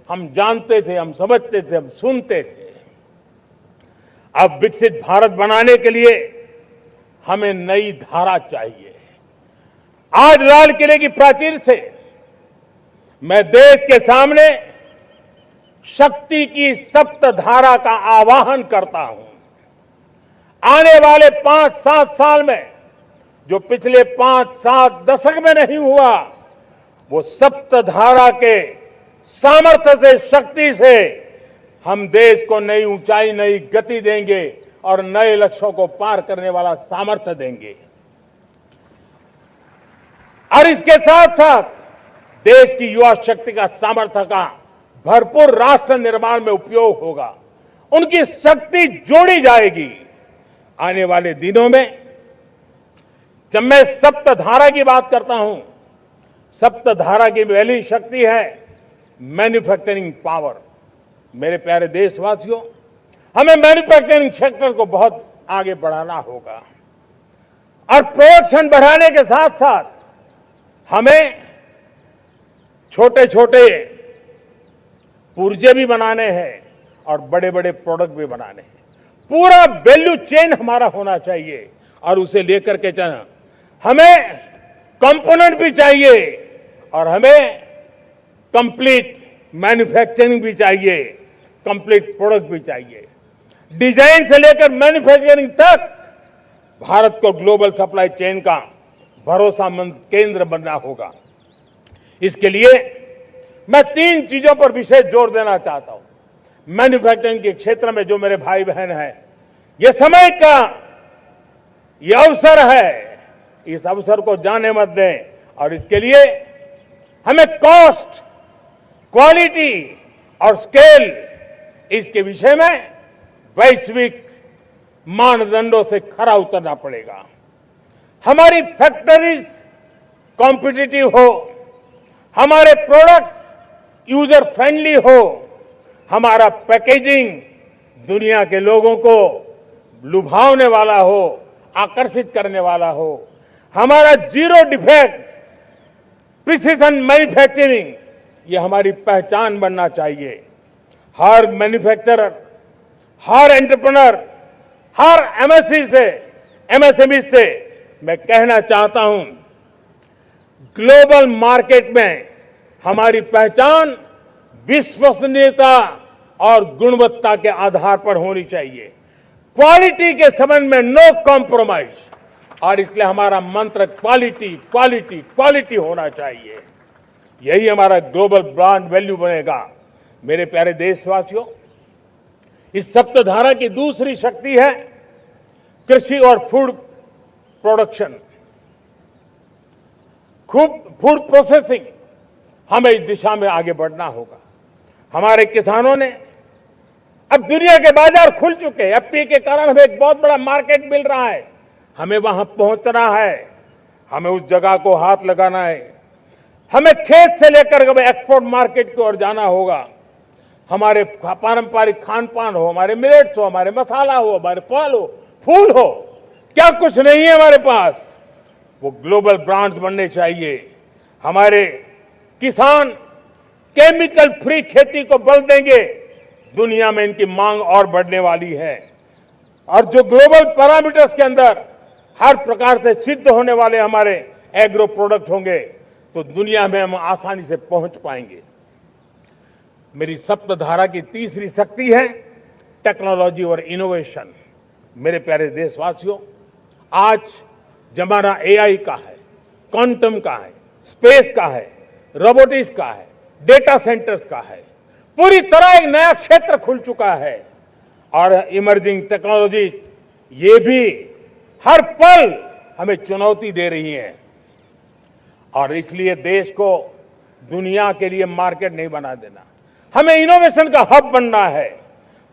हम जानते थे, हम समझते थे, हम सुनते थे। अब विकसित भारत बनाने के लिए हमें नई धारा चाहिए। आज लाल किले की प्राचीर से मैं देश के सामने शक्ति की सप्त धारा का आवाहन करता हूं। आने वाले 5-7 साल में जो पिछले 5-7 दशक में नहीं हुआ, वो सप्त धारा के सामर्थ्य से, शक्ति से हम देश को नई ऊंचाई, नई गति देंगे और नए लक्ष्यों को पार करने वाला सामर्थ्य देंगे। और इसके साथ साथ देश की युवा शक्ति का सामर्थ्य का भरपूर राष्ट्र निर्माण में उपयोग होगा, उनकी शक्ति जोड़ी जाएगी। आने वाले दिनों में जब मैं सप्तधारा की बात करता हूं, सप्तधारा की पहली शक्ति है मैन्युफैक्चरिंग पावर। मेरे प्यारे देशवासियों, हमें मैन्युफैक्चरिंग सेक्टर को बहुत आगे बढ़ाना होगा और प्रोडक्शन बढ़ाने के साथ साथ हमें छोटे छोटे पुर्जे भी बनाने हैं और बड़े बड़े प्रोडक्ट भी बनाने हैं। पूरा वैल्यू चेन हमारा होना चाहिए और उसे लेकर के चलना। हमें कंपोनेंट भी चाहिए और हमें कंप्लीट मैन्युफैक्चरिंग भी चाहिए, कंप्लीट प्रोडक्ट भी चाहिए। डिजाइन से लेकर मैन्युफैक्चरिंग तक भारत को ग्लोबल सप्लाई चेन का भरोसामंद केंद्र बनना होगा। इसके लिए मैं 3 चीजों पर विशेष जोर देना चाहता हूं। मैन्युफैक्चरिंग के क्षेत्र में जो मेरे भाई बहन हैं, ये समय का ये अवसर है, इस अवसर को जाने मत दें। और इसके लिए हमें कॉस्ट, क्वालिटी और स्केल, इसके विषय में वैश्विक मानदंडों से खरा उतरना पड़ेगा। हमारी फैक्ट्रीज कॉम्पिटिटिव हो, हमारे प्रोडक्ट्स यूजर फ्रेंडली हो, हमारा पैकेजिंग दुनिया के लोगों को लुभावने वाला हो, आकर्षित करने वाला हो, हमारा जीरो डिफेक्ट प्रिसिजन मैन्युफैक्चरिंग ये हमारी पहचान बनना चाहिए। हर मैन्युफैक्चरर, हर एंटरप्रेन्योर, हर एमएसएमई से मैं कहना चाहता हूं, ग्लोबल मार्केट में हमारी पहचान विश्वसनीयता और गुणवत्ता के आधार पर होनी चाहिए। क्वालिटी के संबंध में नो कॉम्प्रोमाइज, और इसलिए हमारा मंत्र क्वालिटी क्वालिटी क्वालिटी होना चाहिए। यही हमारा ग्लोबल ब्रांड वैल्यू बनेगा। मेरे प्यारे देशवासियों, इस सप्तधारा की दूसरी शक्ति है कृषि और फूड प्रोडक्शन, फूड प्रोसेसिंग। हमें इस दिशा में आगे बढ़ना होगा। हमारे किसानों ने अब दुनिया के बाजार खुल चुके हैं। एफपीए के कारण हमें एक बहुत बड़ा मार्केट मिल रहा है। हमें वहां पहुंचना है, हमें उस जगह को हाथ लगाना है। हमें खेत से लेकर एक्सपोर्ट मार्केट की ओर जाना होगा। हमारे पारंपरिक खान पान हो, हमारे मिलेट्स हो, हमारे मसाला हो, हमारे फल हो, फूल हो, क्या कुछ नहीं है हमारे पास, वो ग्लोबल ब्रांड्स बनने चाहिए। हमारे किसान केमिकल फ्री खेती को बल देंगे, दुनिया में इनकी मांग और बढ़ने वाली है। और जो ग्लोबल पैरामीटर्स के अंदर हर प्रकार से सिद्ध होने वाले हमारे एग्रो प्रोडक्ट होंगे, तो दुनिया में हम आसानी से पहुंच पाएंगे। मेरी सप्तधारा की तीसरी शक्ति है टेक्नोलॉजी और इनोवेशन। मेरे प्यारे देशवासियों, आज जमाना एआई का है, क्वांटम का है, स्पेस का है, रोबोटिक्स का है, डेटा सेंटर्स का है। पूरी तरह एक नया क्षेत्र खुल चुका है। और इमर्जिंग टेक्नोलॉजी ये भी हर पल हमें चुनौती दे रही है। और इसलिए देश को दुनिया के लिए मार्केट नहीं बना देना, हमें इनोवेशन का हब बनना है।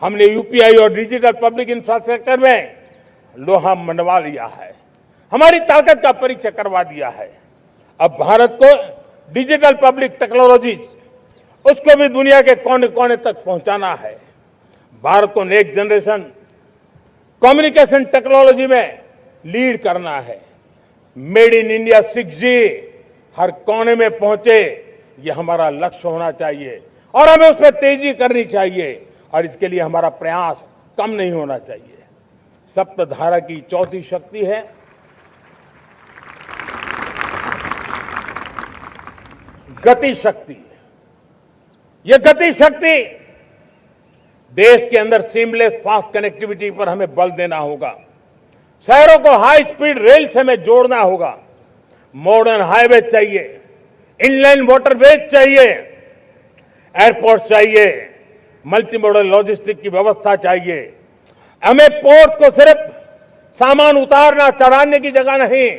हमने यूपीआई और डिजिटल पब्लिक इंफ्रास्ट्रक्चर में लोहा मनवा लिया है, हमारी ताकत का परिचय करवा दिया है। अब भारत को डिजिटल पब्लिक टेक्नोलॉजी उसको भी दुनिया के कोने कोने तक पहुंचाना है। भारत को नेक्स्ट जनरेशन कम्युनिकेशन टेक्नोलॉजी में लीड करना है। मेड इन इंडिया 6G हर कोने में पहुंचे, ये हमारा लक्ष्य होना चाहिए और हमें उसमें तेजी करनी चाहिए। और इसके लिए हमारा प्रयास कम नहीं होना चाहिए। सप्तधारा की चौथी शक्ति है गति शक्ति। यह गति शक्ति देश के अंदर सीमलेस फास्ट कनेक्टिविटी पर हमें बल देना होगा। शहरों को हाई स्पीड रेल से हमें जोड़ना होगा। मॉडर्न हाईवे चाहिए, इनलैंड वाटरवेज चाहिए, एयरपोर्ट चाहिए, मल्टी मॉडल लॉजिस्टिक की व्यवस्था चाहिए। हमें पोर्ट्स को सिर्फ सामान उतारना चढ़ाने की जगह नहीं,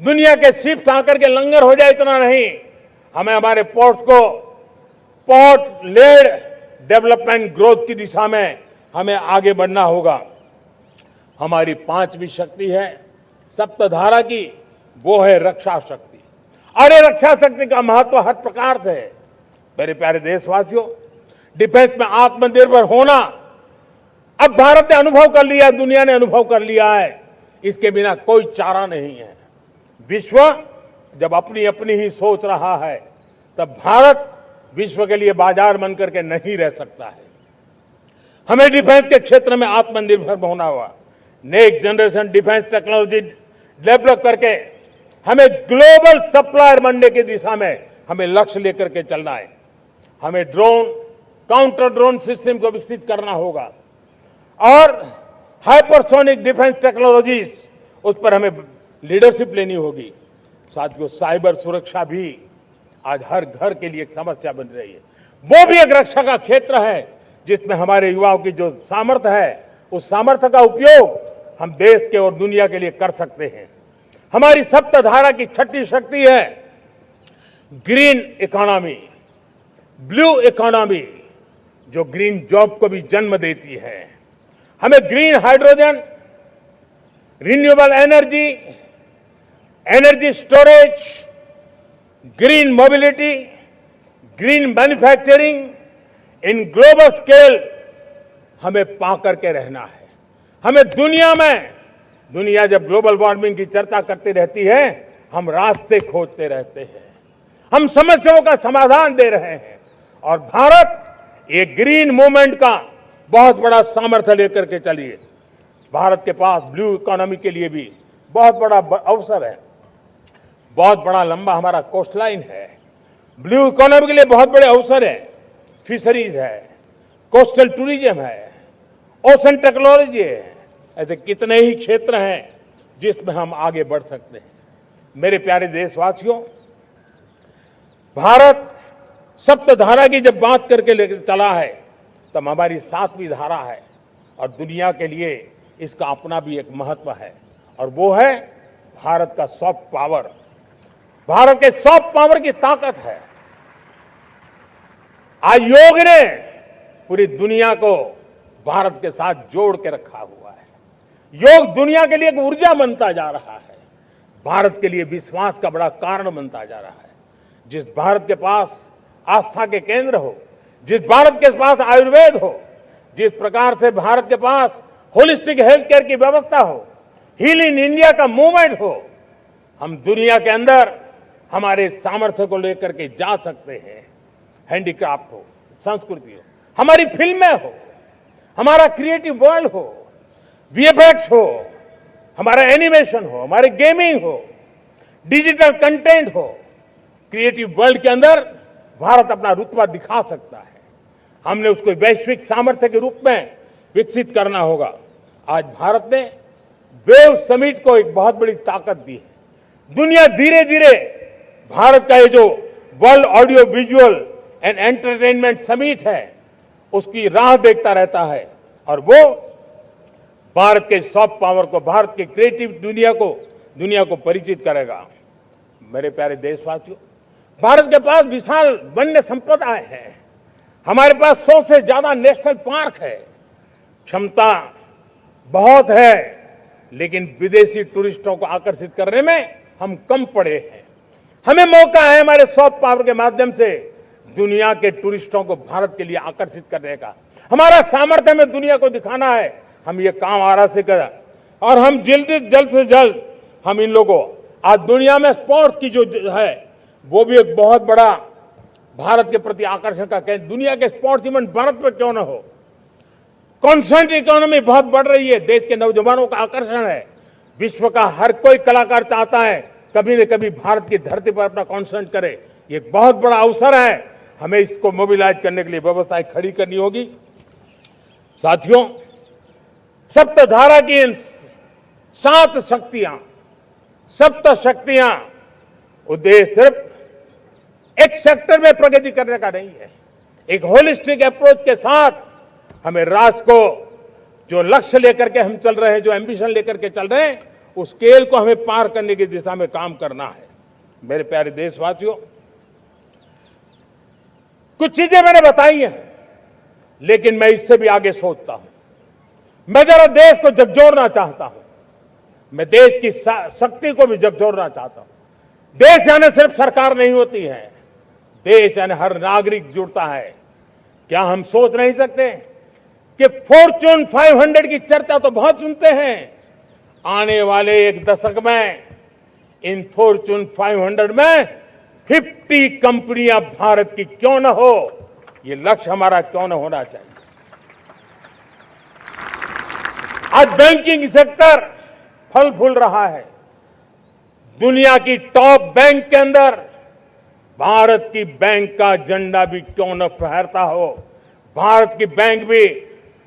दुनिया के शिप्स आकर के लंगर हो जाए इतना नहीं, हमें हमारे पोर्ट्स को पोर्ट लेड डेवलपमेंट ग्रोथ की दिशा में हमें आगे बढ़ना होगा। हमारी पांचवी शक्ति है सप्तधारा की, वो है रक्षा शक्ति। और ये रक्षा शक्ति का महत्व हर प्रकार से है। मेरे प्यारे देशवासियों, डिफेंस में आत्मनिर्भर होना अब भारत ने अनुभव कर लिया, दुनिया ने अनुभव कर लिया है। इसके बिना कोई चारा नहीं है। विश्व जब अपनी अपनी ही सोच रहा है, तब भारत विश्व के लिए बाजार बन करके नहीं रह सकता है। हमें डिफेंस के क्षेत्र में आत्मनिर्भर होना होगा। Next generation defence technology develop करके हमें ग्लोबल सप्लायर बनने की दिशा में हमें लक्ष्य लेकर के चलना है। हमें ड्रोन, काउंटर ड्रोन सिस्टम को विकसित करना होगा और हाइपरसोनिक डिफेंस टेक्नोलॉजीज, उस पर हमें लीडरशिप लेनी होगी। साथियों, साइबर सुरक्षा भी आज हर घर के लिए एक समस्या बन रही है। वो भी एक रक्षा का क्षेत्र है जिसमें हमारे युवाओं की जो सामर्थ्य है, उस सामर्थ्य का उपयोग हम देश के और दुनिया के लिए कर सकते हैं। हमारी सप्तधारा की छठी शक्ति है ग्रीन इकोनॉमी, ब्लू इकोनॉमी, जो ग्रीन जॉब को भी जन्म देती है। हमें green hydrogen, renewable energy, energy storage, green mobility, green manufacturing in global scale हमें पा करके रहना है। हमें दुनिया जब ग्लोबल वार्मिंग की चर्चा करती रहती है, हम रास्ते खोजते रहते हैं, हम समस्याओं का समाधान दे रहे हैं। और भारत ये ग्रीन मूवमेंट का बहुत बड़ा सामर्थ्य लेकर के चलिए। भारत के पास ब्लू इकोनॉमी के लिए भी बहुत बड़ा अवसर है। बहुत बड़ा लंबा हमारा कोस्ट लाइन है। ब्लू इकोनॉमी के लिए बहुत बड़े अवसर है। फिशरीज है, कोस्टल टूरिज्म है, ओशन टेक्नोलॉजी है। ऐसे कितने ही क्षेत्र हैं जिसमें हम आगे बढ़ सकते हैं। मेरे प्यारे देशवासियों, भारत सप्तधारा की जब बात करके लेकर चला है तब हमारी 7वीं धारा है और दुनिया के लिए इसका अपना भी एक महत्व है और वो है भारत का सॉफ्ट पावर। भारत के सॉफ्ट पावर की ताकत है। आज योग ने पूरी दुनिया को भारत के साथ जोड़ के रखा हुआ है। योग दुनिया के लिए एक ऊर्जा बनता जा रहा है, भारत के लिए विश्वास का बड़ा कारण बनता जा रहा है। जिस भारत के पास आस्था के केंद्र हो, जिस भारत के पास आयुर्वेद हो, जिस प्रकार से भारत के पास होलिस्टिक हेल्थ केयर की व्यवस्था हो, हील इन इंडिया का मूवमेंट हो, हम दुनिया के अंदर हमारे सामर्थ्य को लेकर के जा सकते हैं। हैंडीक्राफ्ट हो, संस्कृति हो, हमारी फिल्में हो, हमारा क्रिएटिव वर्ल्ड हो, वीएफएक्स हो, हमारा एनिमेशन हो, हमारे गेमिंग हो, डिजिटल कंटेंट हो, क्रिएटिव वर्ल्ड के अंदर भारत अपना रुतबा दिखा सकता है। हमने उसको वैश्विक सामर्थ्य के रूप में विकसित करना होगा। आज भारत ने वेव समिट को एक बहुत बड़ी ताकत दी है। दुनिया धीरे धीरे भारत का ये जो world audio visual and entertainment summit है उसकी राह देखता रहता है और वो भारत के सॉफ्ट पावर को, भारत के क्रिएटिव दुनिया को परिचित करेगा। मेरे प्यारे देशवासियों, भारत के पास विशाल वन्य संपदाएं हैं। हमारे पास 100 से ज्यादा नेशनल पार्क है। क्षमता बहुत है, लेकिन विदेशी टूरिस्टों को आकर्षित करने में हम कम पड़े हैं। हमें मौका है हमारे सॉफ्ट पावर के माध्यम से दुनिया के टूरिस्टों को भारत के लिए आकर्षित करने का। हमारा सामर्थ्य हमें दुनिया को दिखाना है। हम ये काम आरा से करें और हम जल्द से जल्द हम इन लोगों, आज दुनिया में स्पोर्ट्स की जो है वो भी एक बहुत बड़ा भारत के प्रति आकर्षण का केंद्र। दुनिया के स्पोर्ट्स इवेंट भारत में क्यों ना हो। कॉन्स्टेंट इकोनॉमी बहुत बढ़ रही है, देश के नौजवानों का आकर्षण है। विश्व का हर कोई कलाकार चाहता है कभी न कभी भारत की धरती पर अपना कॉन्सर्ट करे। ये एक बहुत बड़ा अवसर है, हमें इसको मोबिलाइज करने के लिए व्यवस्थाएं खड़ी करनी होगी। साथियों, सप्तधारा की इन 7 शक्तियां उद्देश्य सिर्फ एक सेक्टर में प्रगति करने का नहीं है। एक होलिस्टिक अप्रोच के साथ हमें राष्ट्र को जो लक्ष्य लेकर के हम चल रहे हैं, जो एम्बिशन लेकर के चल रहे हैं, उस स्केल को हमें पार करने की दिशा में काम करना है। मेरे प्यारे देशवासियों, कुछ चीजें मैंने बताई हैं, लेकिन मैं इससे भी आगे सोचता हूं। मैं जरा देश को झकझोरना चाहता हूं। मैं देश की शक्ति को भी झकझोरना चाहता हूं। देश यानी सिर्फ सरकार नहीं होती है, देश यानी हर नागरिक जुड़ता है। क्या हम सोच नहीं सकते कि फॉर्च्यून 500 की चर्चा तो बहुत सुनते हैं, आने वाले एक दशक में इन फॉर्च्यून 500 में 50 कंपनियां भारत की क्यों न हो, ये लक्ष्य हमारा क्यों न होना चाहिए। आज बैंकिंग सेक्टर फल फूल रहा है। दुनिया की टॉप बैंक के अंदर भारत की बैंक का झंडा भी क्यों न फहरता हो। भारत की बैंक भी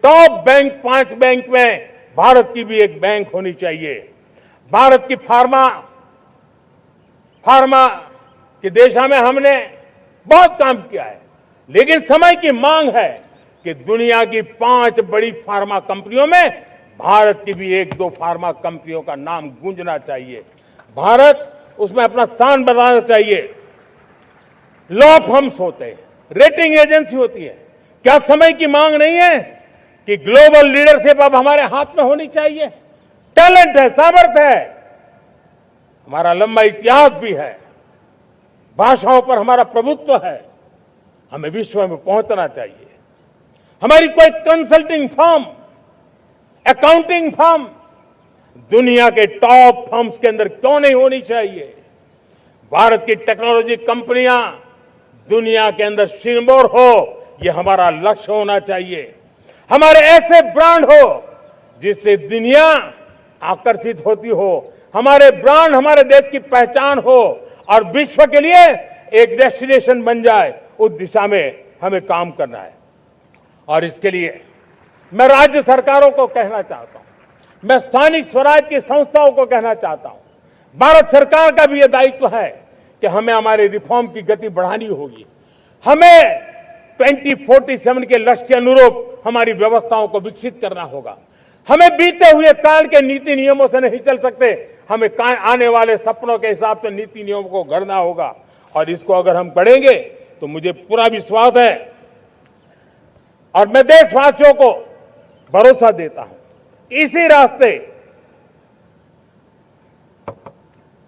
टॉप बैंक 5 बैंक में भारत की भी एक बैंक होनी चाहिए। भारत की फार्मा की दिशा में हमने बहुत काम किया है, लेकिन समय की मांग है कि दुनिया की 5 बड़ी फार्मा कंपनियों में भारत की भी 1-2 फार्मा कंपनियों का नाम गूंजना चाहिए। भारत उसमें अपना स्थान बनाना चाहिए। लॉ फर्म्स होते हैं, रेटिंग एजेंसी होती है। क्या समय की मांग नहीं है कि ग्लोबल लीडरशिप अब हमारे हाथ में होनी चाहिए? टैलेंट है, सामर्थ्य है, हमारा लंबा इतिहास भी है, भाषाओं पर हमारा प्रभुत्व है। हमें विश्व में पहुंचना चाहिए। हमारी कोई कंसल्टिंग फर्म, अकाउंटिंग फर्म दुनिया के टॉप फर्म्स के अंदर क्यों नहीं होनी चाहिए? भारत की टेक्नोलॉजी कंपनियां दुनिया के अंदर सिरमौर हो, यह हमारा लक्ष्य होना चाहिए। हमारे ऐसे ब्रांड हो जिससे दुनिया आकर्षित होती हो, हमारे ब्रांड हमारे देश की पहचान हो और विश्व के लिए एक डेस्टिनेशन बन जाए। उस दिशा में हमें काम करना है और इसके लिए मैं राज्य सरकारों को कहना चाहता हूं, मैं स्थानिक स्वराज की संस्थाओं को कहना चाहता हूं, भारत सरकार का भी यह दायित्व है कि हमें हमारे रिफॉर्म की गति बढ़ानी होगी। हमें 2047 के लक्ष्य के अनुरूप हमारी व्यवस्थाओं को विकसित करना होगा। हमें बीते हुए काल के नीति नियमों से नहीं चल सकते, हमें आने वाले सपनों के हिसाब से नीति नियमों को गढ़ना होगा। और इसको अगर हम करेंगे तो मुझे पूरा विश्वास है और मैं देशवासियों को भरोसा देता हूं, इसी रास्ते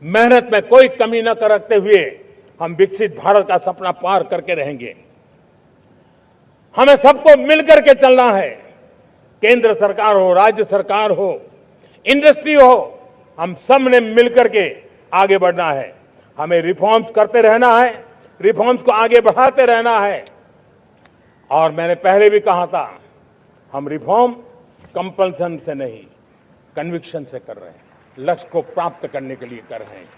मेहनत में कोई कमी न करते हुए हम विकसित भारत का सपना पार करके रहेंगे। हमें सबको मिलकर के चलना है, केंद्र सरकार हो, राज्य सरकार हो, इंडस्ट्री हो, हम सब ने मिलकर के आगे बढ़ना है। हमें रिफॉर्म्स करते रहना है, रिफॉर्म्स को आगे बढ़ाते रहना है। और मैंने पहले भी कहा था, हम रिफॉर्म कंपल्सन से नहीं, कन्विक्शन से कर रहे हैं, लक्ष्य को प्राप्त करने के लिए कर रहे हैं।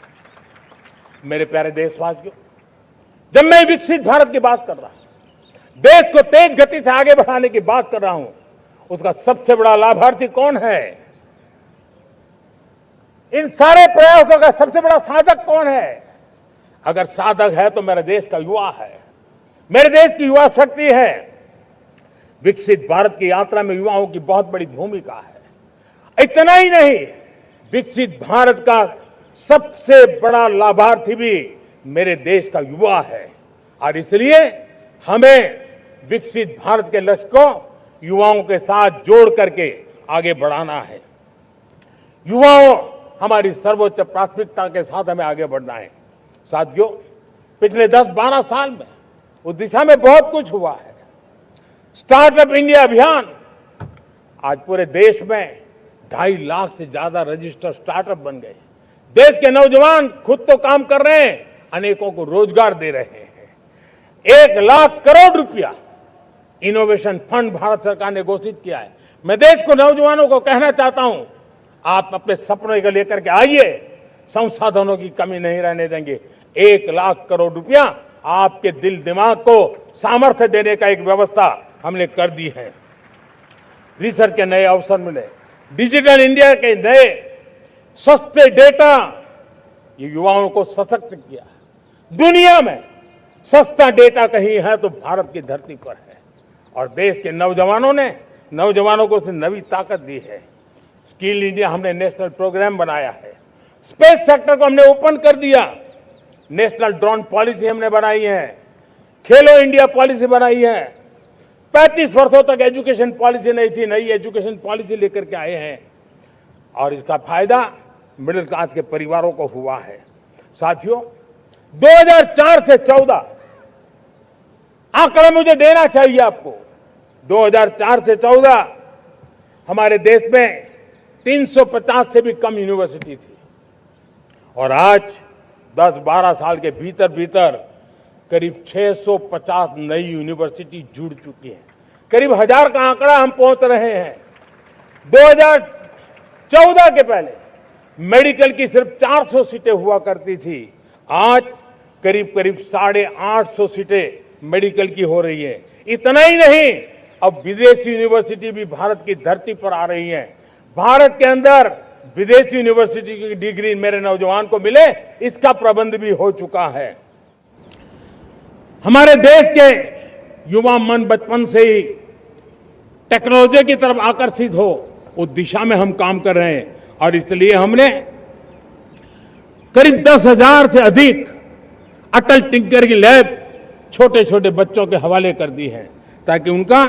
मेरे प्यारे देशवासियों, जब मैं विकसित भारत की बात कर रहा हूं, देश को तेज गति से आगे बढ़ाने की बात कर रहा हूं, उसका सबसे बड़ा लाभार्थी कौन है? इन सारे प्रयासों का सबसे बड़ा साधक कौन है? अगर साधक है तो मेरे देश का युवा है, मेरे देश की युवा शक्ति है। विकसित भारत की यात्रा में युवाओं की बहुत बड़ी भूमिका है। इतना ही नहीं, विकसित भारत का सबसे बड़ा लाभार्थी भी मेरे देश का युवा है। और इसलिए हमें विकसित भारत के लक्ष्य को युवाओं के साथ जोड़ करके आगे बढ़ाना है। युवाओं हमारी सर्वोच्च प्राथमिकता के साथ हमें आगे बढ़ना है। साथियों, पिछले 10-12 साल में उस दिशा में बहुत कुछ हुआ है। स्टार्टअप इंडिया अभियान, आज पूरे देश में 2.5 लाख से ज्यादा रजिस्टर्ड स्टार्टअप बन गए। देश के नौजवान खुद तो काम कर रहे हैं, अनेकों को रोजगार दे रहे हैं। 1 लाख करोड़ रुपया इनोवेशन फंड भारत सरकार ने घोषित किया है। मैं देश को, नौजवानों को कहना चाहता हूं, आप अपने सपनों को लेकर के आइए, संसाधनों की कमी नहीं रहने देंगे। 1 लाख करोड़ रुपया आपके दिल दिमाग को सामर्थ्य देने का एक व्यवस्था हमने कर दी है। रिसर्च के नए अवसर मिले, डिजिटल इंडिया के नए सस्ते डेटा, ये युवाओं को सशक्त किया। दुनिया में सस्ता डेटा कहीं है तो भारत की धरती पर है। और देश के नौजवानों को उसने नई ताकत दी है। स्किल इंडिया हमने नेशनल प्रोग्राम बनाया है। स्पेस सेक्टर को हमने ओपन कर दिया। नेशनल ड्रोन पॉलिसी हमने बनाई है। खेलो इंडिया पॉलिसी बनाई है। 35 वर्षों तक एजुकेशन पॉलिसी नहीं थी, नई एजुकेशन पॉलिसी लेकर के आए हैं। और इसका फायदा मिडिल क्लास के परिवारों को हुआ है। साथियों, 2004 से 14 आंकड़ा मुझे देना चाहिए आपको। 2004 से 14 हमारे देश में 350 से भी कम यूनिवर्सिटी थी। और आज 10-12 साल के भीतर भीतर करीब 650 नई यूनिवर्सिटी जुड़ चुकी है। करीब 1000 का आंकड़ा हम पहुंच रहे हैं। 2014 के पहले मेडिकल की सिर्फ 400 सीटें हुआ करती थी। आज करीब 850 सीटें मेडिकल की हो रही है। इतना ही नहीं, अब विदेशी यूनिवर्सिटी भी भारत की धरती पर आ रही है। भारत के अंदर विदेशी यूनिवर्सिटी की डिग्री मेरे नौजवान को मिले, इसका प्रबंध भी हो चुका है। हमारे देश के युवा मन बचपन से ही टेक्नोलॉजी की तरफ आकर्षित हो, उस दिशा में हम काम कर रहे हैं। और इसलिए हमने करीब 10,000 से अधिक अटल टिंकरिंग लैब छोटे छोटे बच्चों के हवाले कर दी है, ताकि उनका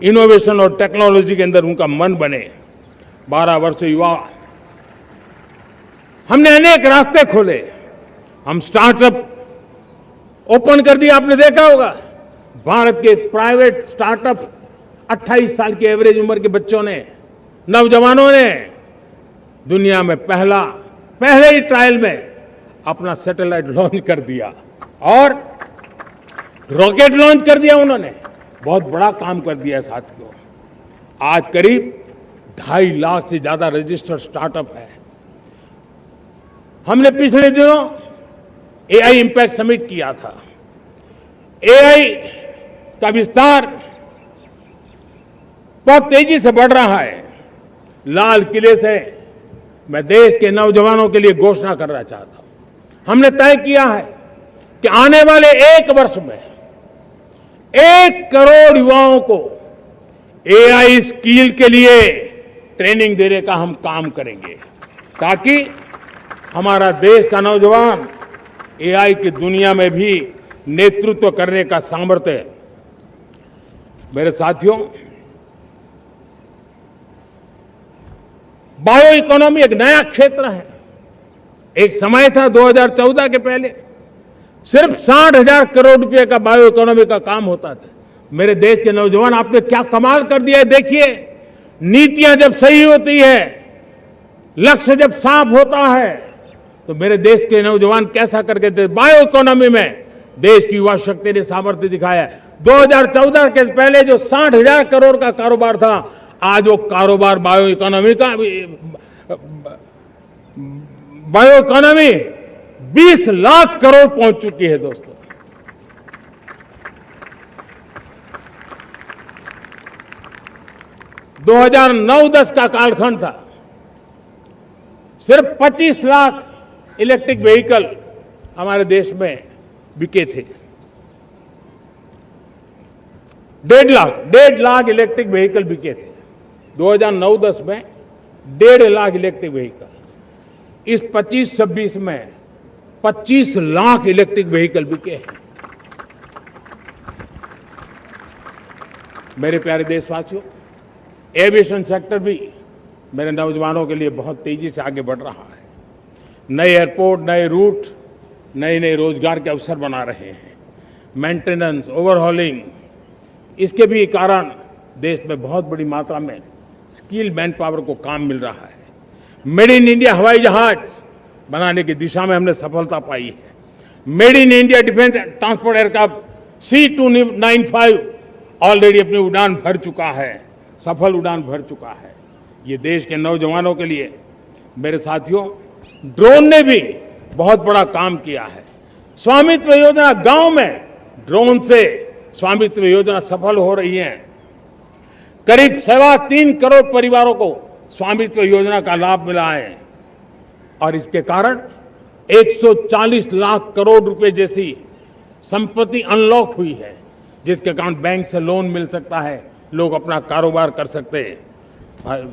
इनोवेशन और टेक्नोलॉजी के अंदर उनका मन बने। 12 वर्ष युवा, हमने अनेक रास्ते खोले। हम स्टार्टअप ओपन कर दिया। आपने देखा होगा, भारत के प्राइवेट स्टार्टअप 28 साल की एवरेज उम्र के बच्चों ने, नौजवानों ने दुनिया में पहले ही ट्रायल में अपना सैटेलाइट लॉन्च कर दिया और रॉकेट लॉन्च कर दिया। उन्होंने बहुत बड़ा काम कर दिया साथियों। आज करीब 2.5 लाख से ज्यादा रजिस्टर्ड स्टार्टअप है। हमने पिछले दिनों एआई इंपैक्ट समिट किया था। एआई का विस्तार बहुत तेजी से बढ़ रहा है। लाल किले से मैं देश के नौजवानों के लिए घोषणा करना चाहता हूं। हमने तय किया है कि आने वाले 1 वर्ष में 1 करोड़ युवाओं को एआई स्किल के लिए ट्रेनिंग देने का हम काम करेंगे, ताकि हमारा देश का नौजवान एआई की दुनिया में भी नेतृत्व करने का सामर्थ्य। मेरे साथियों, बायो इकोनॉमी एक नया क्षेत्र है। एक समय था 2014 के पहले सिर्फ 60,000 करोड़ रुपए का बायो इकोनॉमी का काम होता था। मेरे देश के नौजवान, आपने क्या कमाल कर दिया है। देखिए, नीतियां जब सही होती है, लक्ष्य जब साफ होता है, तो मेरे देश के नौजवान कैसा करके थे। बायो इकोनॉमी में देश की युवा शक्ति ने सामर्थ्य दिखाया है। 2014 के पहले जो 60,000 करोड़ का कारोबार था, आज वो कारोबार बायो इकोनॉमी 20 लाख करोड़ पहुंच चुकी है। दोस्तों, दो 2009-10 का कालखंड था, सिर्फ 25 लाख इलेक्ट्रिक व्हीकल हमारे देश में बिके थे। 1.5 लाख इलेक्ट्रिक व्हीकल बिके थे 2009-10 में। 1.5 लाख इलेक्ट्रिक व्हीकल। इस 25-26 में 25 लाख इलेक्ट्रिक व्हीकल बिके हैं। मेरे प्यारे देशवासियों, एविएशन सेक्टर भी मेरे नौजवानों के लिए बहुत तेजी से आगे बढ़ रहा है। नए एयरपोर्ट, नए रूट, नए नए रोजगार के अवसर बना रहे हैं। मेंटेनेंस, ओवरहॉलिंग, इसके भी कारण देश में बहुत बड़ी मात्रा में स्किल मैन पावर को काम मिल रहा है। मेड इन इंडिया हवाई जहाज बनाने की दिशा में हमने सफलता पाई है। Made in India defence transport aircraft C295 already अपनी उड़ान भर चुका है, सफल उड़ान भर चुका है। ये देश के नौजवानों के लिए, मेरे साथियों, ड्रोन ने भी बहुत बड़ा काम किया है। स्वामित्व योजना, गांव में ड्रोन से स्वामित्व योजना सफल हो रही है। करीब 3.25 करोड़ परिवारों को स्वामित्व योजना का लाभ मिला है और इसके कारण 140 लाख करोड़ रुपए जैसी संपत्ति अनलॉक हुई है, जिसके कारण बैंक से लोन मिल सकता है, लोग अपना कारोबार कर सकते हैं।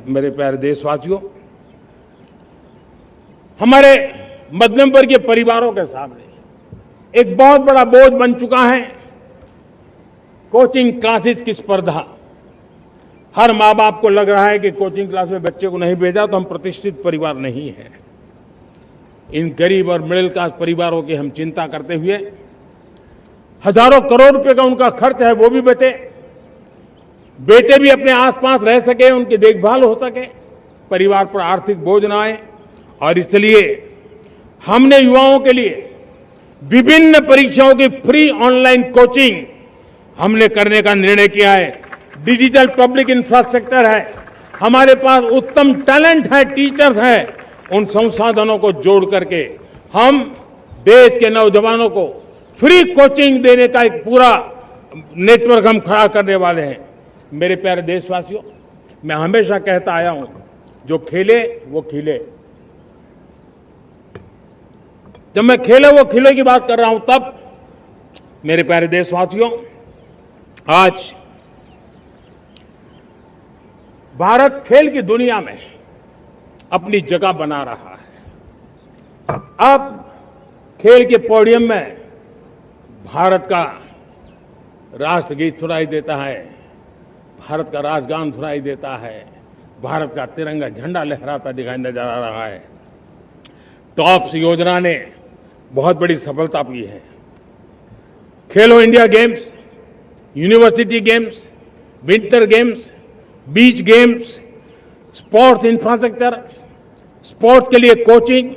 मेरे प्यारे देशवासियों, हमारे मध्यम वर्गीय परिवारों के सामने एक बहुत बड़ा बोझ बन चुका है कोचिंग क्लासेस की स्पर्धा। हर माँ बाप को लग रहा है कि कोचिंग क्लास में बच्चे को नहीं भेजा तो हम प्रतिष्ठित परिवार नहीं है। इन गरीब और मिडिल क्लास परिवारों की हम चिंता करते हुए हजारों करोड़ रुपए का उनका खर्च है वो भी बचे, बेटे भी अपने आसपास रह सके, उनकी देखभाल हो सके, परिवार पर आर्थिक बोझ न आए। और इसलिए हमने युवाओं के लिए विभिन्न परीक्षाओं की फ्री ऑनलाइन कोचिंग हमने करने का निर्णय किया है। डिजिटल पब्लिक इंफ्रास्ट्रक्चर है, हमारे पास उत्तम टैलेंट है, टीचर्स हैं, उन संसाधनों को जोड़ करके हम देश के नौजवानों को फ्री कोचिंग देने का एक पूरा नेटवर्क हम खड़ा करने वाले हैं। मेरे प्यारे देशवासियों, मैं हमेशा कहता आया हूं, जो खेले वो खिले। जब मैं खेले वो खिले की बात कर रहा हूं, तब मेरे प्यारे देशवासियों, आज भारत खेल की दुनिया में अपनी जगह बना रहा है। अब खेल के पोडियम में भारत का राष्ट्रगीत सुनाई देता है, भारत का राष्ट्रगान सुनाई देता है, भारत का तिरंगा झंडा लहराता दिखाई नजर आ रहा है। टॉप्स योजना ने बहुत बड़ी सफलता पाई है। खेलो India games, university games, winter games, beach games, sports infrastructure, sports के लिए कोचिंग,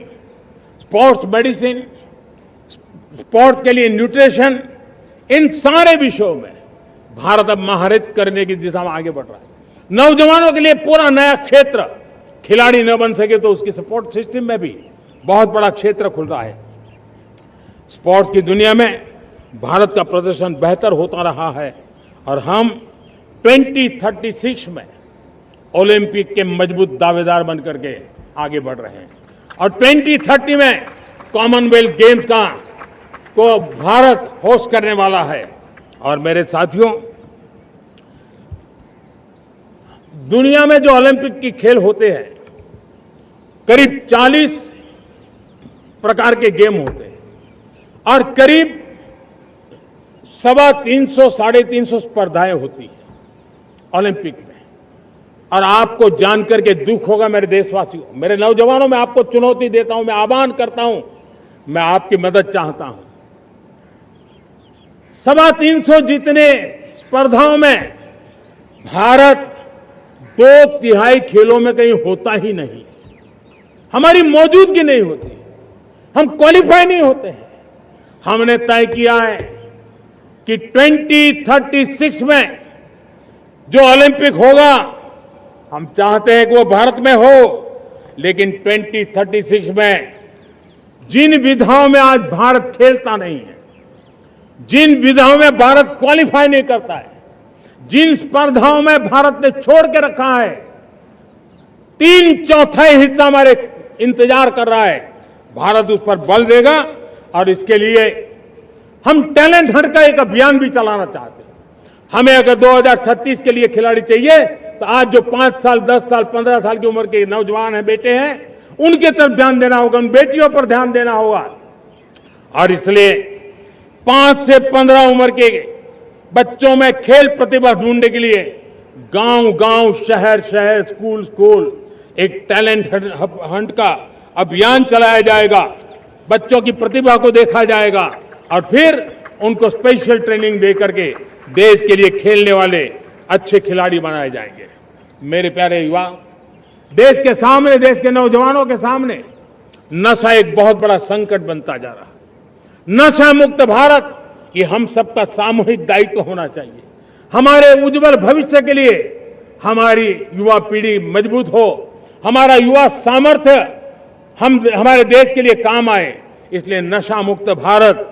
स्पोर्ट्स मेडिसिन, स्पोर्ट्स के लिए न्यूट्रिशन, इन सारे विषयों में भारत अब महारत करने की दिशा में आगे बढ़ रहा है। नौजवानों के लिए पूरा नया क्षेत्र, खिलाड़ी न बन सके तो उसकी सपोर्ट सिस्टम में भी बहुत बड़ा क्षेत्र खुल रहा है। स्पोर्ट्स की दुनिया में भारत का प्रदर्शन बेहतर होता रहा है और हम 2036 में ओलंपिक के मजबूत दावेदार बनकर के आगे बढ़ रहे हैं और 2030 में कॉमनवेल्थ गेम्स को भारत होस्ट करने वाला है और मेरे साथियों, दुनिया में जो ओलंपिक की खेल होते हैं, करीब 40 प्रकार के गेम होते हैं और करीब 350 साढ़े 350 स्पर्धाएं होती हैं ओलंपिक में। और आपको जानकर के दुख होगा मेरे देशवासियों, मेरे नौजवानों, मैं आपको चुनौती देता हूं, मैं आह्वान करता हूं, मैं आपकी मदद चाहता हूं। 350 जितने स्पर्धाओं में भारत 2/3 खेलों में कहीं होता ही नहीं, हमारी मौजूदगी नहीं होती, हम क्वालिफाई नहीं होते हैं। हमने तय किया है कि 2036 में जो ओलंपिक होगा, हम चाहते हैं कि वो भारत में हो, लेकिन 2036 में जिन विधाओं में आज भारत खेलता नहीं है, जिन विधाओं में भारत क्वालिफाई नहीं करता है, जिन स्पर्धाओं में भारत ने छोड़ के रखा है, 3/4 हिस्सा हमारे इंतजार कर रहा है। भारत उस पर बल देगा और इसके लिए हम टैलेंट हंट का एक अभियान भी चलाना चाहते हैं। हमें अगर 2036 के लिए खिलाड़ी चाहिए तो आज जो 5 साल, 10 साल, 15 साल की उम्र के नौजवान हैं, बेटे हैं, उनके तरफ ध्यान देना होगा, उन बेटियों पर ध्यान देना होगा। और इसलिए 5 से 15 उम्र के बच्चों में खेल प्रतिभा ढूंढने के लिए गांव-गांव, शहर-शहर, स्कूल-स्कूल एक टैलेंट हंट का अभियान चलाया जाएगा। बच्चों की प्रतिभा को देखा जाएगा और फिर उनको स्पेशल ट्रेनिंग दे करके देश के लिए खेलने वाले अच्छे खिलाड़ी बनाए जाएंगे। मेरे प्यारे युवा, देश के सामने, देश के नौजवानों के सामने नशा एक बहुत बड़ा संकट बनता जा रहा है। नशा मुक्त भारत, ये हम सबका सामूहिक दायित्व होना चाहिए। हमारे उज्जवल भविष्य के लिए हमारी युवा पीढ़ी मजबूत हो, हमारा युवा सामर्थ्य हमारे देश के लिए काम आए, इसलिए नशा मुक्त भारत।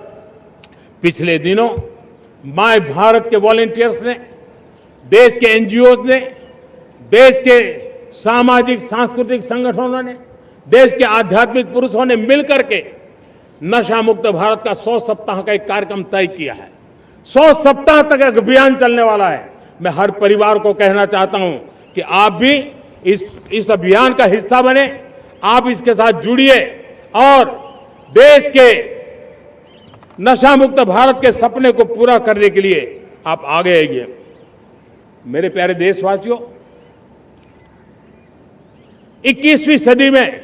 पिछले दिनों माय भारत के वॉलंटियर्स ने, देश के एनजीओ ने, देश के सामाजिक सांस्कृतिक संगठनों ने, देश के आध्यात्मिक पुरुषों ने मिलकर के नशा मुक्त भारत का 100 सप्ताह का एक कार्यक्रम तय किया है। 100 सप्ताह तक एक अभियान चलने वाला है। मैं हर परिवार को कहना चाहता हूं कि आप भी इस अभियान का हिस्सा बने, आप इसके साथ जुड़िए और देश के नशा मुक्त भारत के सपने को पूरा करने के लिए आप आगे आइए। मेरे प्यारे देशवासियों, 21वीं सदी में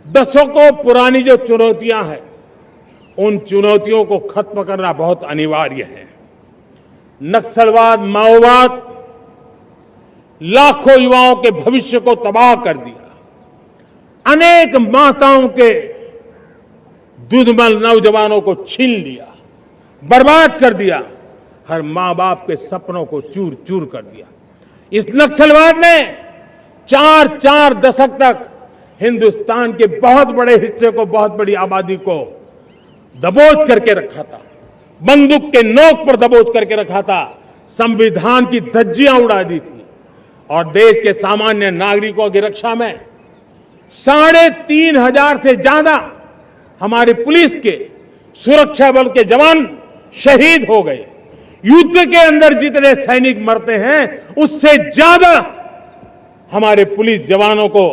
दशकों पुरानी जो चुनौतियां हैं, उन चुनौतियों को खत्म करना बहुत अनिवार्य है। नक्सलवाद, माओवाद लाखों युवाओं के भविष्य को तबाह कर दिया, अनेक माताओं के दुधमल नौजवानों को छीन लिया, बर्बाद कर दिया, हर मां बाप के सपनों को चूर चूर कर दिया। इस नक्सलवाद ने 4 दशक तक हिंदुस्तान के बहुत बड़े हिस्से को, बहुत बड़ी आबादी को दबोच करके रखा था, बंदूक के नोक पर दबोच करके रखा था, संविधान की धज्जियां उड़ा दी थी और देश के सामान्य नागरिकों की रक्षा में 3,500 से ज्यादा हमारे पुलिस के, सुरक्षा बल के जवान शहीद हो गए। युद्ध के अंदर जितने सैनिक मरते हैं, उससे ज्यादा हमारे पुलिस जवानों को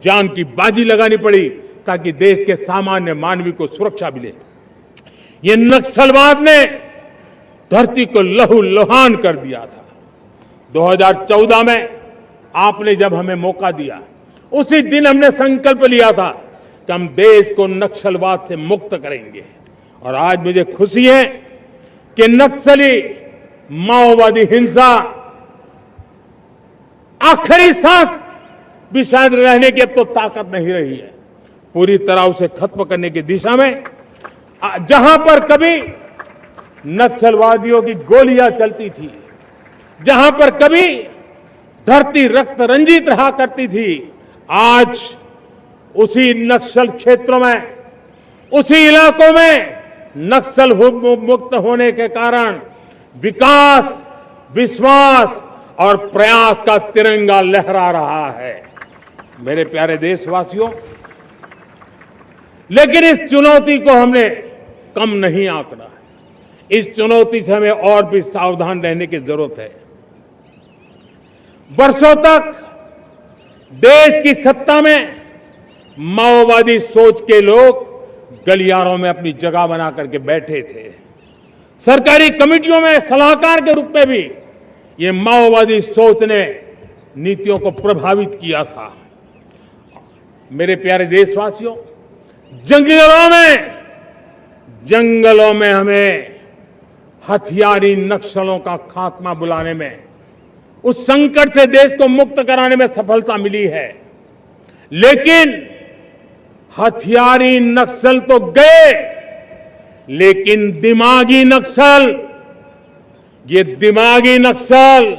जान की बाजी लगानी पड़ी ताकि देश के सामान्य मानवी को सुरक्षा मिले। ये नक्सलवाद ने धरती को लहूलुहान कर दिया था। 2014 में आपने जब हमें मौका दिया, उसी दिन हमने संकल्प लिया था कि हम देश को नक्सलवाद से मुक्त करेंगे। और आज मुझे खुशी है कि नक्सली माओवादी हिंसा आखिरी सांस भी शायद रहने की अब तो ताकत नहीं रही है। पूरी तरह उसे खत्म करने की दिशा में जहां पर कभी नक्सलवादियों की गोलियां चलती थी, जहां पर कभी धरती रक्त रंजित रहा करती थी, आज उसी नक्सल क्षेत्रों में, उसी इलाकों में नक्सल मुक्त होने के कारण विकास, विश्वास और प्रयास का तिरंगा लहरा रहा है। मेरे प्यारे देशवासियों, लेकिन इस चुनौती को हमने कम नहीं आंकना है। इस चुनौती से हमें और भी सावधान रहने की जरूरत है। वर्षों तक देश की सत्ता में माओवादी सोच के लोग गलियारों में अपनी जगह बना करके बैठे थे। सरकारी कमेटियों में सलाहकार के रूप में भी ये माओवादी सोच ने नीतियों को प्रभावित किया था। मेरे प्यारे देशवासियों, जंगलों में हमें हथियारी नक्सलों का खात्मा बुलाने में, उस संकट से देश को मुक्त कराने में सफलता मिली है। लेकिन हथियारी नक्सल तो गए, लेकिन दिमागी नक्सल, ये दिमागी नक्सल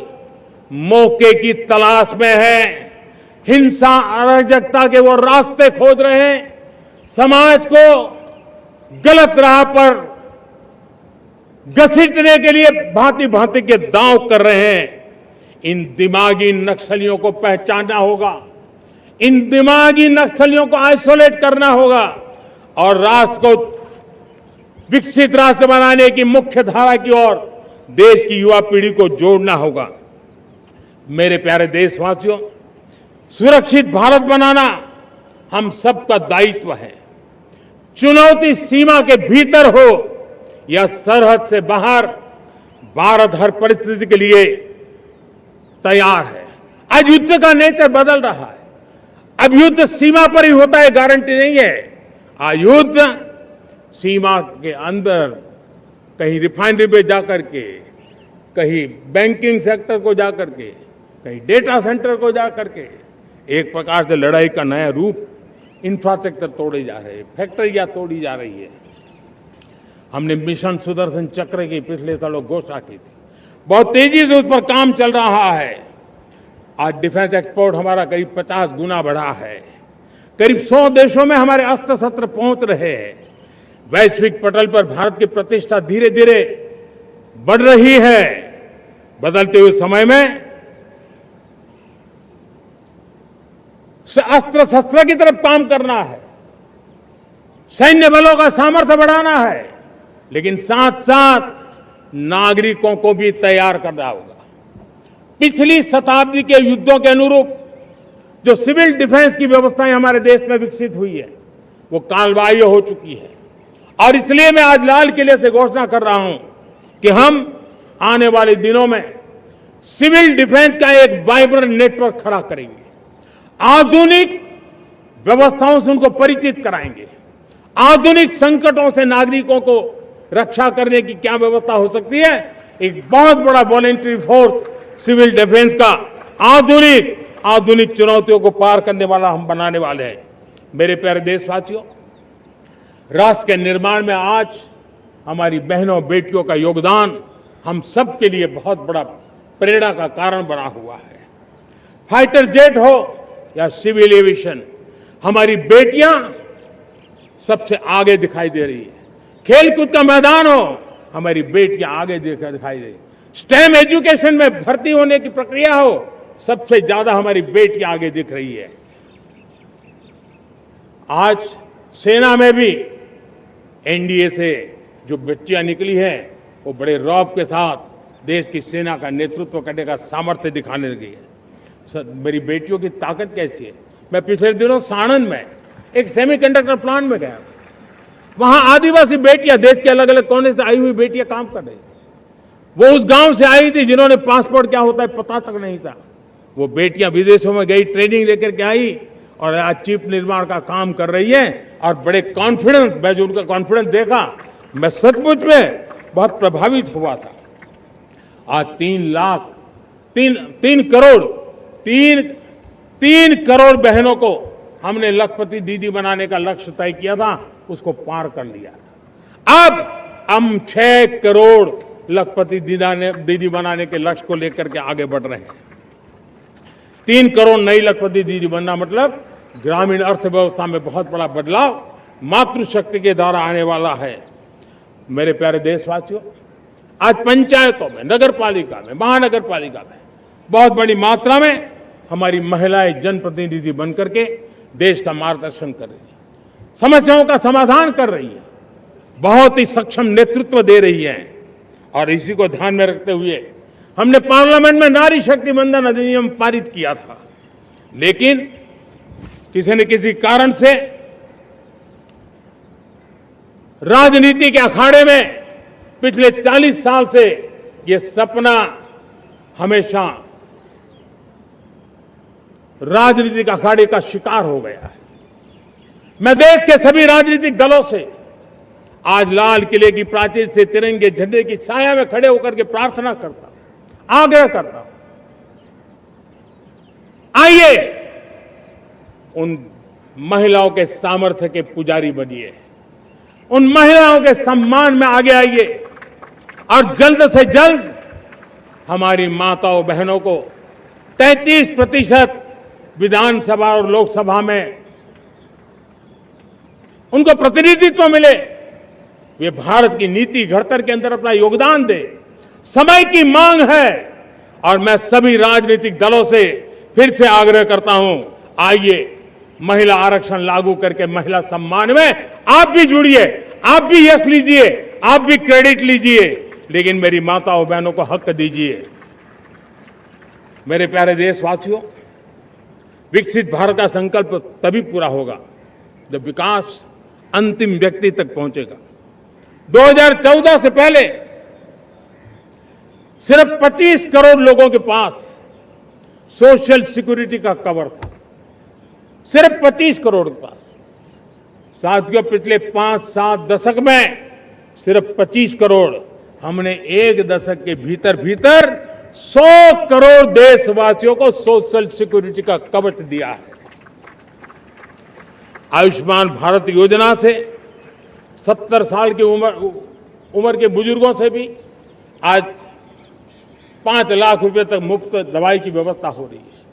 मौके की तलाश में है। हिंसा, अराजकता के वो रास्ते खोज रहे हैं, समाज को गलत राह पर घसीटने के लिए भांति भांति के दांव कर रहे हैं। इन दिमागी नक्सलियों को पहचानना होगा, इन दिमागी नक्सलियों को आइसोलेट करना होगा और राष्ट्र को विकसित राष्ट्र बनाने की मुख्य धारा की ओर देश की युवा पीढ़ी को जोड़ना होगा। मेरे प्यारे देशवासियों, सुरक्षित भारत बनाना हम सबका दायित्व है। चुनौती सीमा के भीतर हो या सरहद से बाहर, भारत हर परिस्थिति के लिए तैयार है। आज युद्ध का नेचर बदल रहा है। अब युद्ध सीमा पर ही होता है, गारंटी नहीं है। आज युद्ध सीमा के अंदर, कहीं रिफाइनरी पे जाकर के, कहीं बैंकिंग सेक्टर को जाकर के, कहीं डेटा सेंटर को जाकर के, एक प्रकार से लड़ाई का नया रूप, इंफ्रास्ट्रक्चर तोड़े जा रहे हैं, फैक्ट्रियां तोड़ी जा रही है। हमने मिशन सुदर्शन चक्र की पिछले सालों घोषणा की थी, बहुत तेजी से उस पर काम चल रहा है। आज डिफेंस एक्सपोर्ट हमारा करीब 50 गुना बढ़ा है। करीब 100 देशों में हमारे अस्त्र शस्त्र पहुंच रहे हैं। वैश्विक पटल पर भारत की प्रतिष्ठा धीरे धीरे बढ़ रही है। बदलते हुए समय में अस्त्र शस्त्र की तरफ काम करना है, सैन्य बलों का सामर्थ्य बढ़ाना है, लेकिन साथ साथ नागरिकों को भी तैयार करना होगा। पिछली शताब्दी के युद्धों के अनुरूप जो सिविल डिफेंस की व्यवस्थाएं हमारे देश में विकसित हुई है, वो कालबाह्य हो चुकी है। और इसलिए मैं आज लाल किले से घोषणा कर रहा हूं कि हम आने वाले दिनों में सिविल डिफेंस का एक वाइब्रेंट नेटवर्क खड़ा करेंगे। आधुनिक व्यवस्थाओं से उनको परिचित कराएंगे। आधुनिक संकटों से नागरिकों को रक्षा करने की क्या व्यवस्था हो सकती है, एक बहुत बड़ा वॉलेंटरी फोर्स सिविल डिफेंस का आधुनिक चुनौतियों को पार करने वाला हम बनाने वाले हैं। मेरे प्यारे देशवासियों, राष्ट्र के निर्माण में आज हमारी बहनों बेटियों का योगदान हम सब के लिए बहुत बड़ा प्रेरणा का कारण बना हुआ है। फाइटर जेट हो या सिविल एविएशन, हमारी बेटियां सबसे आगे दिखाई दे रही है। खेलकूद का मैदान हो, हमारी बेटियां आगे दिखाई दे रही है। स्टेम एजुकेशन में भर्ती होने की प्रक्रिया हो, सबसे ज्यादा हमारी बेटियां आगे दिख रही है। आज सेना में भी एनडीए से जो बच्चियां निकली हैं, वो बड़े रौब के साथ देश की सेना का नेतृत्व करने का सामर्थ्य दिखाने लगी है। मेरी बेटियों की ताकत कैसी है। मैं पिछले दिनों साणंद में एक सेमीकंडक्टर प्लांट में गया, वहां आदिवासी बेटियां, देश के अलग अलग कोने से आई हुई बेटियां काम कर रही थी। वो उस गांव से आई थी जिन्होंने पासपोर्ट क्या होता है पता तक नहीं था। वो बेटियां विदेशों में गई, ट्रेनिंग लेकर के आई और आज चिप निर्माण का काम कर रही है और बड़े कॉन्फिडेंस, मैं जो उनका कॉन्फिडेंस देखा, मैं सचमुच में बहुत प्रभावित हुआ था। आज 3 करोड़ बहनों को हमने लखपति दीदी बनाने का लक्ष्य तय किया था, उसको पार कर लिया। अब हम 6 करोड़ लखपति दीदी बनाने के लक्ष्य को लेकर के आगे बढ़ रहे हैं। 3 करोड़ नई लखपति दीदी बनना मतलब ग्रामीण अर्थव्यवस्था में बहुत बड़ा बदलाव मातृशक्ति के द्वारा आने वाला है। मेरे प्यारे देशवासियों, आज पंचायतों में, नगर पालिका में, महानगर पालिका में बहुत बड़ी मात्रा में हमारी महिलाएं जनप्रतिनिधि बनकर के देश का मार्गदर्शन कर रही है, समस्याओं का समाधान कर रही है, बहुत ही सक्षम नेतृत्व दे रही है। और इसी को ध्यान में रखते हुए हमने पार्लियामेंट में नारी शक्ति वंदन अधिनियम पारित किया था। लेकिन किसी न किसी कारण से राजनीति के अखाड़े में पिछले 40 साल से ये सपना हमेशा राजनीतिक अखाड़े का शिकार हो गया है। मैं देश के सभी राजनीतिक दलों से आज लाल किले की प्राचीर से तिरंगे झंडे की छाया में खड़े होकर के प्रार्थना करता हूं, आग्रह करता हूं, आइए उन महिलाओं के सामर्थ्य के पुजारी बनिए, उन महिलाओं के सम्मान में आगे आइए और जल्द से जल्द हमारी माताओं बहनों को 33% विधानसभा और लोकसभा में उनको प्रतिनिधित्व मिले, वे भारत की नीति घड़तर के अंदर अपना योगदान दे। समय की मांग है और मैं सभी राजनीतिक दलों से फिर से आग्रह करता हूं, आइए महिला आरक्षण लागू करके महिला सम्मान में आप भी जुड़िए, आप भी यश लीजिए, आप भी क्रेडिट लीजिए, लेकिन मेरी माताओं बहनों को हक दीजिए। मेरे प्यारे देशवासियों, विकसित भारत का संकल्प तभी पूरा होगा जब विकास अंतिम व्यक्ति तक पहुंचेगा। 2014 से पहले सिर्फ 25 करोड़ लोगों के पास सोशल सिक्योरिटी का कवर था, सिर्फ 25 करोड़ के पास। साथियों, पिछले 5-7 दशक में सिर्फ 25 करोड़, हमने एक दशक के भीतर भीतर 100 करोड़ देशवासियों को सोशल सिक्योरिटी का कवच दिया है। आयुष्मान भारत योजना से 70 साल की उम्र के बुजुर्गों से भी आज 5 लाख रुपए तक मुफ्त दवाई की व्यवस्था हो रही है।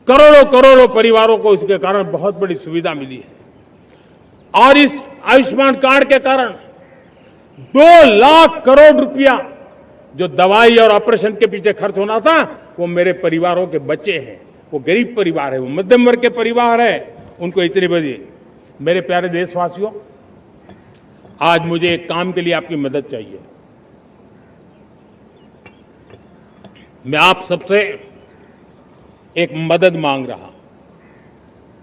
करोड़ों करोड़ों परिवारों को इसके कारण बहुत बड़ी सुविधा मिली है और इस आयुष्मान कार्ड के कारण 2 लाख करोड़ रुपया जो दवाई और ऑपरेशन के पीछे खर्च होना था, वो मेरे परिवारों के बच्चे हैं। वो गरीब परिवार है, वो मध्यम वर्ग के परिवार है, उनको इतनी बड़ी। मेरे प्यारे देशवासियों, आज मुझे एक काम के लिए आपकी मदद चाहिए। मैं आप सबसे एक मदद मांग रहा हूं।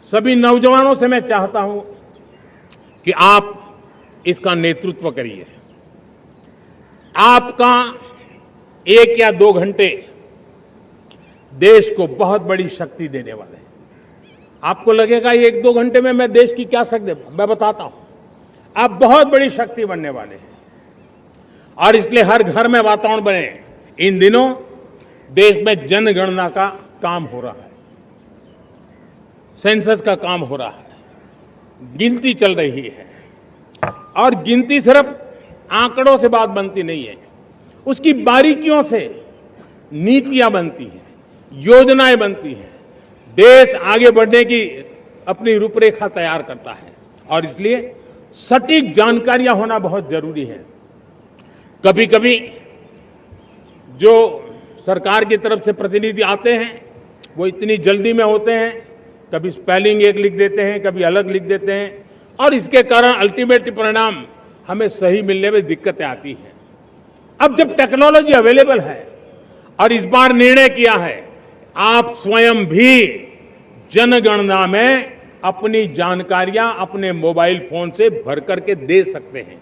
सभी नौजवानों से मैं चाहता हूं कि आप इसका नेतृत्व करिए। आपका 1 या 2 घंटे देश को बहुत बड़ी शक्ति देने वाले हैं। आपको लगेगा 1-2 घंटे में मैं देश की क्या शक्ति, मैं बताता हूं, आप बहुत बड़ी शक्ति बनने वाले हैं। और इसलिए हर घर में वातावरण बने। इन दिनों देश में जनगणना का काम हो रहा है, सेंसस का काम हो रहा है, गिनती चल रही है। और गिनती सिर्फ आंकड़ों से बात बनती नहीं है, उसकी बारीकियों से नीतियां बनती हैं, योजनाएं बनती हैं, देश आगे बढ़ने की अपनी रूपरेखा तैयार करता है। और इसलिए सटीक जानकारियां होना बहुत जरूरी है। कभी कभी जो सरकार की तरफ से प्रतिनिधि आते हैं वो इतनी जल्दी में होते हैं, कभी स्पेलिंग एक लिख देते हैं, कभी अलग लिख देते हैं, और इसके कारण अल्टीमेट परिणाम हमें सही मिलने में दिक्कतें आती हैं। अब जब टेक्नोलॉजी अवेलेबल है और इस बार निर्णय किया है, आप स्वयं भी जनगणना में अपनी जानकारियां अपने मोबाइल फोन से भर करके दे सकते हैं।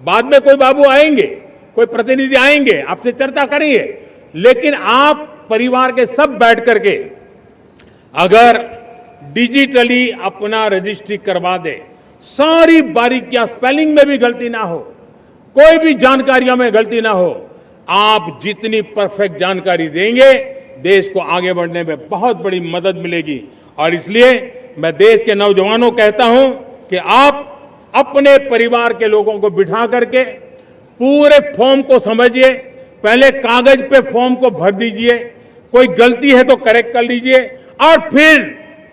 बाद में कोई बाबू आएंगे, कोई प्रतिनिधि आएंगे, आपसे चर्चा करेंगे, लेकिन आप परिवार के सब बैठ करके अगर डिजिटली अपना रजिस्ट्री करवा दे, सारी बारीकियां, स्पेलिंग में भी गलती ना हो, कोई भी जानकारियों में गलती ना हो, आप जितनी परफेक्ट जानकारी देंगे देश को आगे बढ़ने में बहुत बड़ी मदद मिलेगी। और इसलिए मैं देश के नौजवानों को कहता हूं कि आप अपने परिवार के लोगों को बिठा करके पूरे फॉर्म को समझिए, पहले कागज पे फॉर्म को भर दीजिए, कोई गलती है तो करेक्ट कर लीजिए, और फिर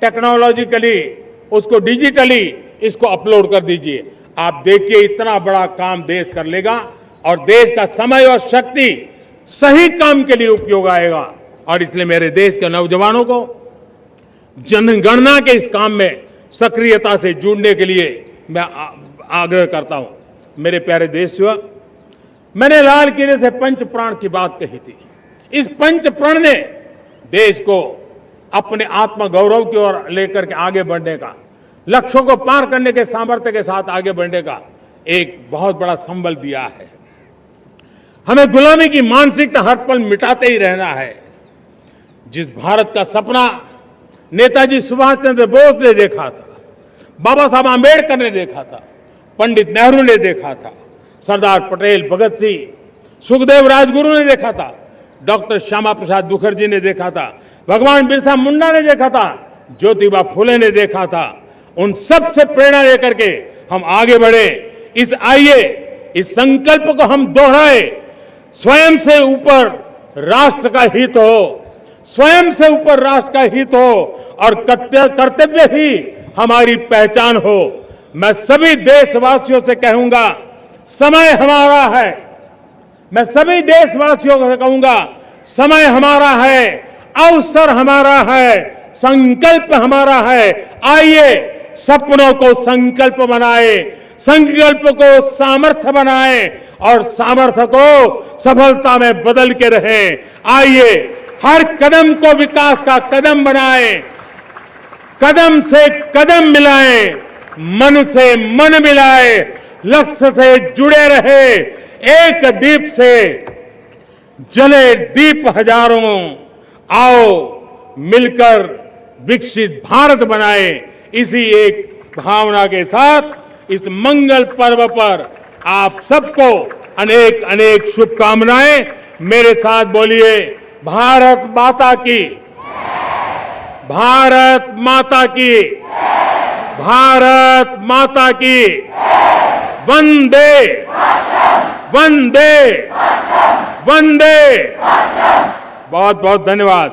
टेक्नोलॉजिकली उसको डिजिटली इसको अपलोड कर दीजिए। आप देखिए इतना बड़ा काम देश कर लेगा और देश का समय और शक्ति सही काम के लिए उपयोग आएगा। और इसलिए मेरे देश के नौजवानों को जनगणना के इस काम में सक्रियता से जुड़ने के लिए मैं आग्रह करता हूं। मेरे प्यारे देशवासियों, मैंने लाल किले से पंच प्राण की बात कही थी। इस पंच प्राण ने देश को अपने आत्मगौरव की ओर लेकर के आगे बढ़ने का, लक्ष्यों को पार करने के सामर्थ्य के साथ आगे बढ़ने का एक बहुत बड़ा संबल दिया है। हमें गुलामी की मानसिकता हर पल मिटाते ही रहना है। जिस भारत का सपना नेताजी सुभाष चंद्र बोस ने देखा था, बाबा साहब आंबेडकर ने देखा था, पंडित नेहरू ने देखा था, सरदार पटेल, भगत सिंह, सुखदेव राजगुरु ने देखा था, डॉक्टर श्यामा प्रसाद मुखर्जी ने देखा था, भगवान बिरसा मुंडा ने देखा था, ज्योतिबा फुले ने देखा था, उन सब से प्रेरणा लेकर के हम आगे बढ़े। इस संकल्प को हम दोहराए, स्वयं से ऊपर राष्ट्र का हित हो, स्वयं से ऊपर राष्ट्र का हित हो और कर्तव्य ही हमारी पहचान हो। मैं सभी देशवासियों से कहूंगा, समय हमारा है। मैं सभी देशवासियों से कहूंगा, समय हमारा है, अवसर हमारा है, संकल्प हमारा है। आइए सपनों को संकल्प बनाए, संकल्प को सामर्थ्य बनाए और सामर्थ्य को सफलता में बदल के रहें। आइए हर कदम को विकास का कदम बनाएं, कदम से कदम मिलाएं, मन से मन मिलाएं, लक्ष्य से जुड़े रहे। एक दीप से जले दीप हजारों, आओ मिलकर विकसित भारत बनाएं। इसी एक भावना के साथ इस मंगल पर्व पर आप सबको अनेक अनेक शुभकामनाएं। मेरे साथ बोलिए, भारत माता की, भारत माता की, भारत माता की, वंदे वंदे वंदे। बहुत बहुत धन्यवाद।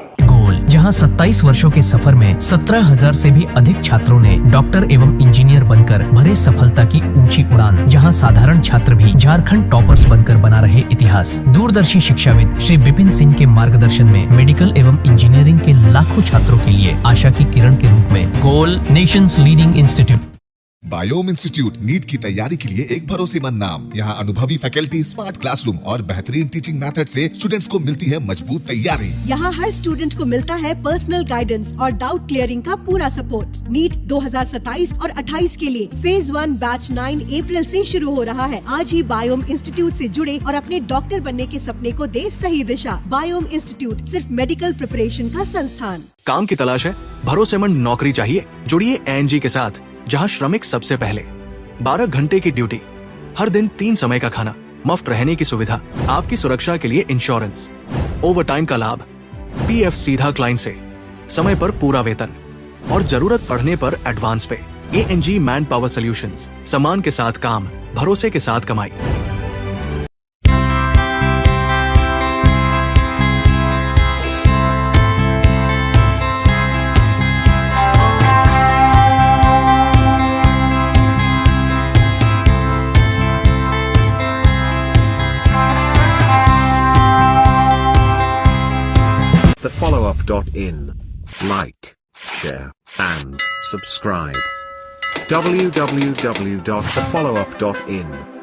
जहां 27 वर्षों के सफर में 17,000 से भी अधिक छात्रों ने डॉक्टर एवं इंजीनियर बनकर भरे सफलता की ऊंची उड़ान। जहां साधारण छात्र भी झारखंड टॉपर्स बनकर बना रहे इतिहास। दूरदर्शी शिक्षाविद श्री विपिन सिंह के मार्गदर्शन में मेडिकल एवं इंजीनियरिंग के लाखों छात्रों के लिए आशा की किरण के रूप में goal nation's leading institute.
Biome institute NEET की तैयारी के लिए एक भरोसेमंद नाम। यहाँ अनुभवी फैकल्टी, स्मार्ट क्लासरूम और बेहतरीन टीचिंग मेथड से स्टूडेंट्स को मिलती है मजबूत तैयारी।
यहाँ हर स्टूडेंट को मिलता है पर्सनल गाइडेंस और डाउट क्लियरिंग का पूरा सपोर्ट। नीट 2027 और 28 के लिए फेज 1 बैच 9 अप्रैल से शुरू हो रहा है। आज ही बायोम इंस्टीट्यूट से जुड़े और अपने डॉक्टर बनने के सपने को दे सही दिशा। बायोम इंस्टीट्यूट सिर्फ मेडिकल प्रिपरेशन का संस्थान।
काम की तलाश है, भरोसेमंद नौकरी चाहिए, जुड़िए ANG के साथ, जहां श्रमिक सबसे पहले। 12 घंटे की ड्यूटी, हर दिन 3 समय का खाना, मुफ्त रहने की सुविधा, आपकी सुरक्षा के लिए इंश्योरेंस, ओवरटाइम का लाभ, PF सीधा क्लाइंट से, समय पर पूरा वेतन और जरूरत पड़ने पर एडवांस पे। ANG मैन पावर सॉल्यूशंस, सम्मान के साथ काम, भरोसे के साथ कमाई।
thefollowup.in. Like, share, and subscribe. www.thefollowup.in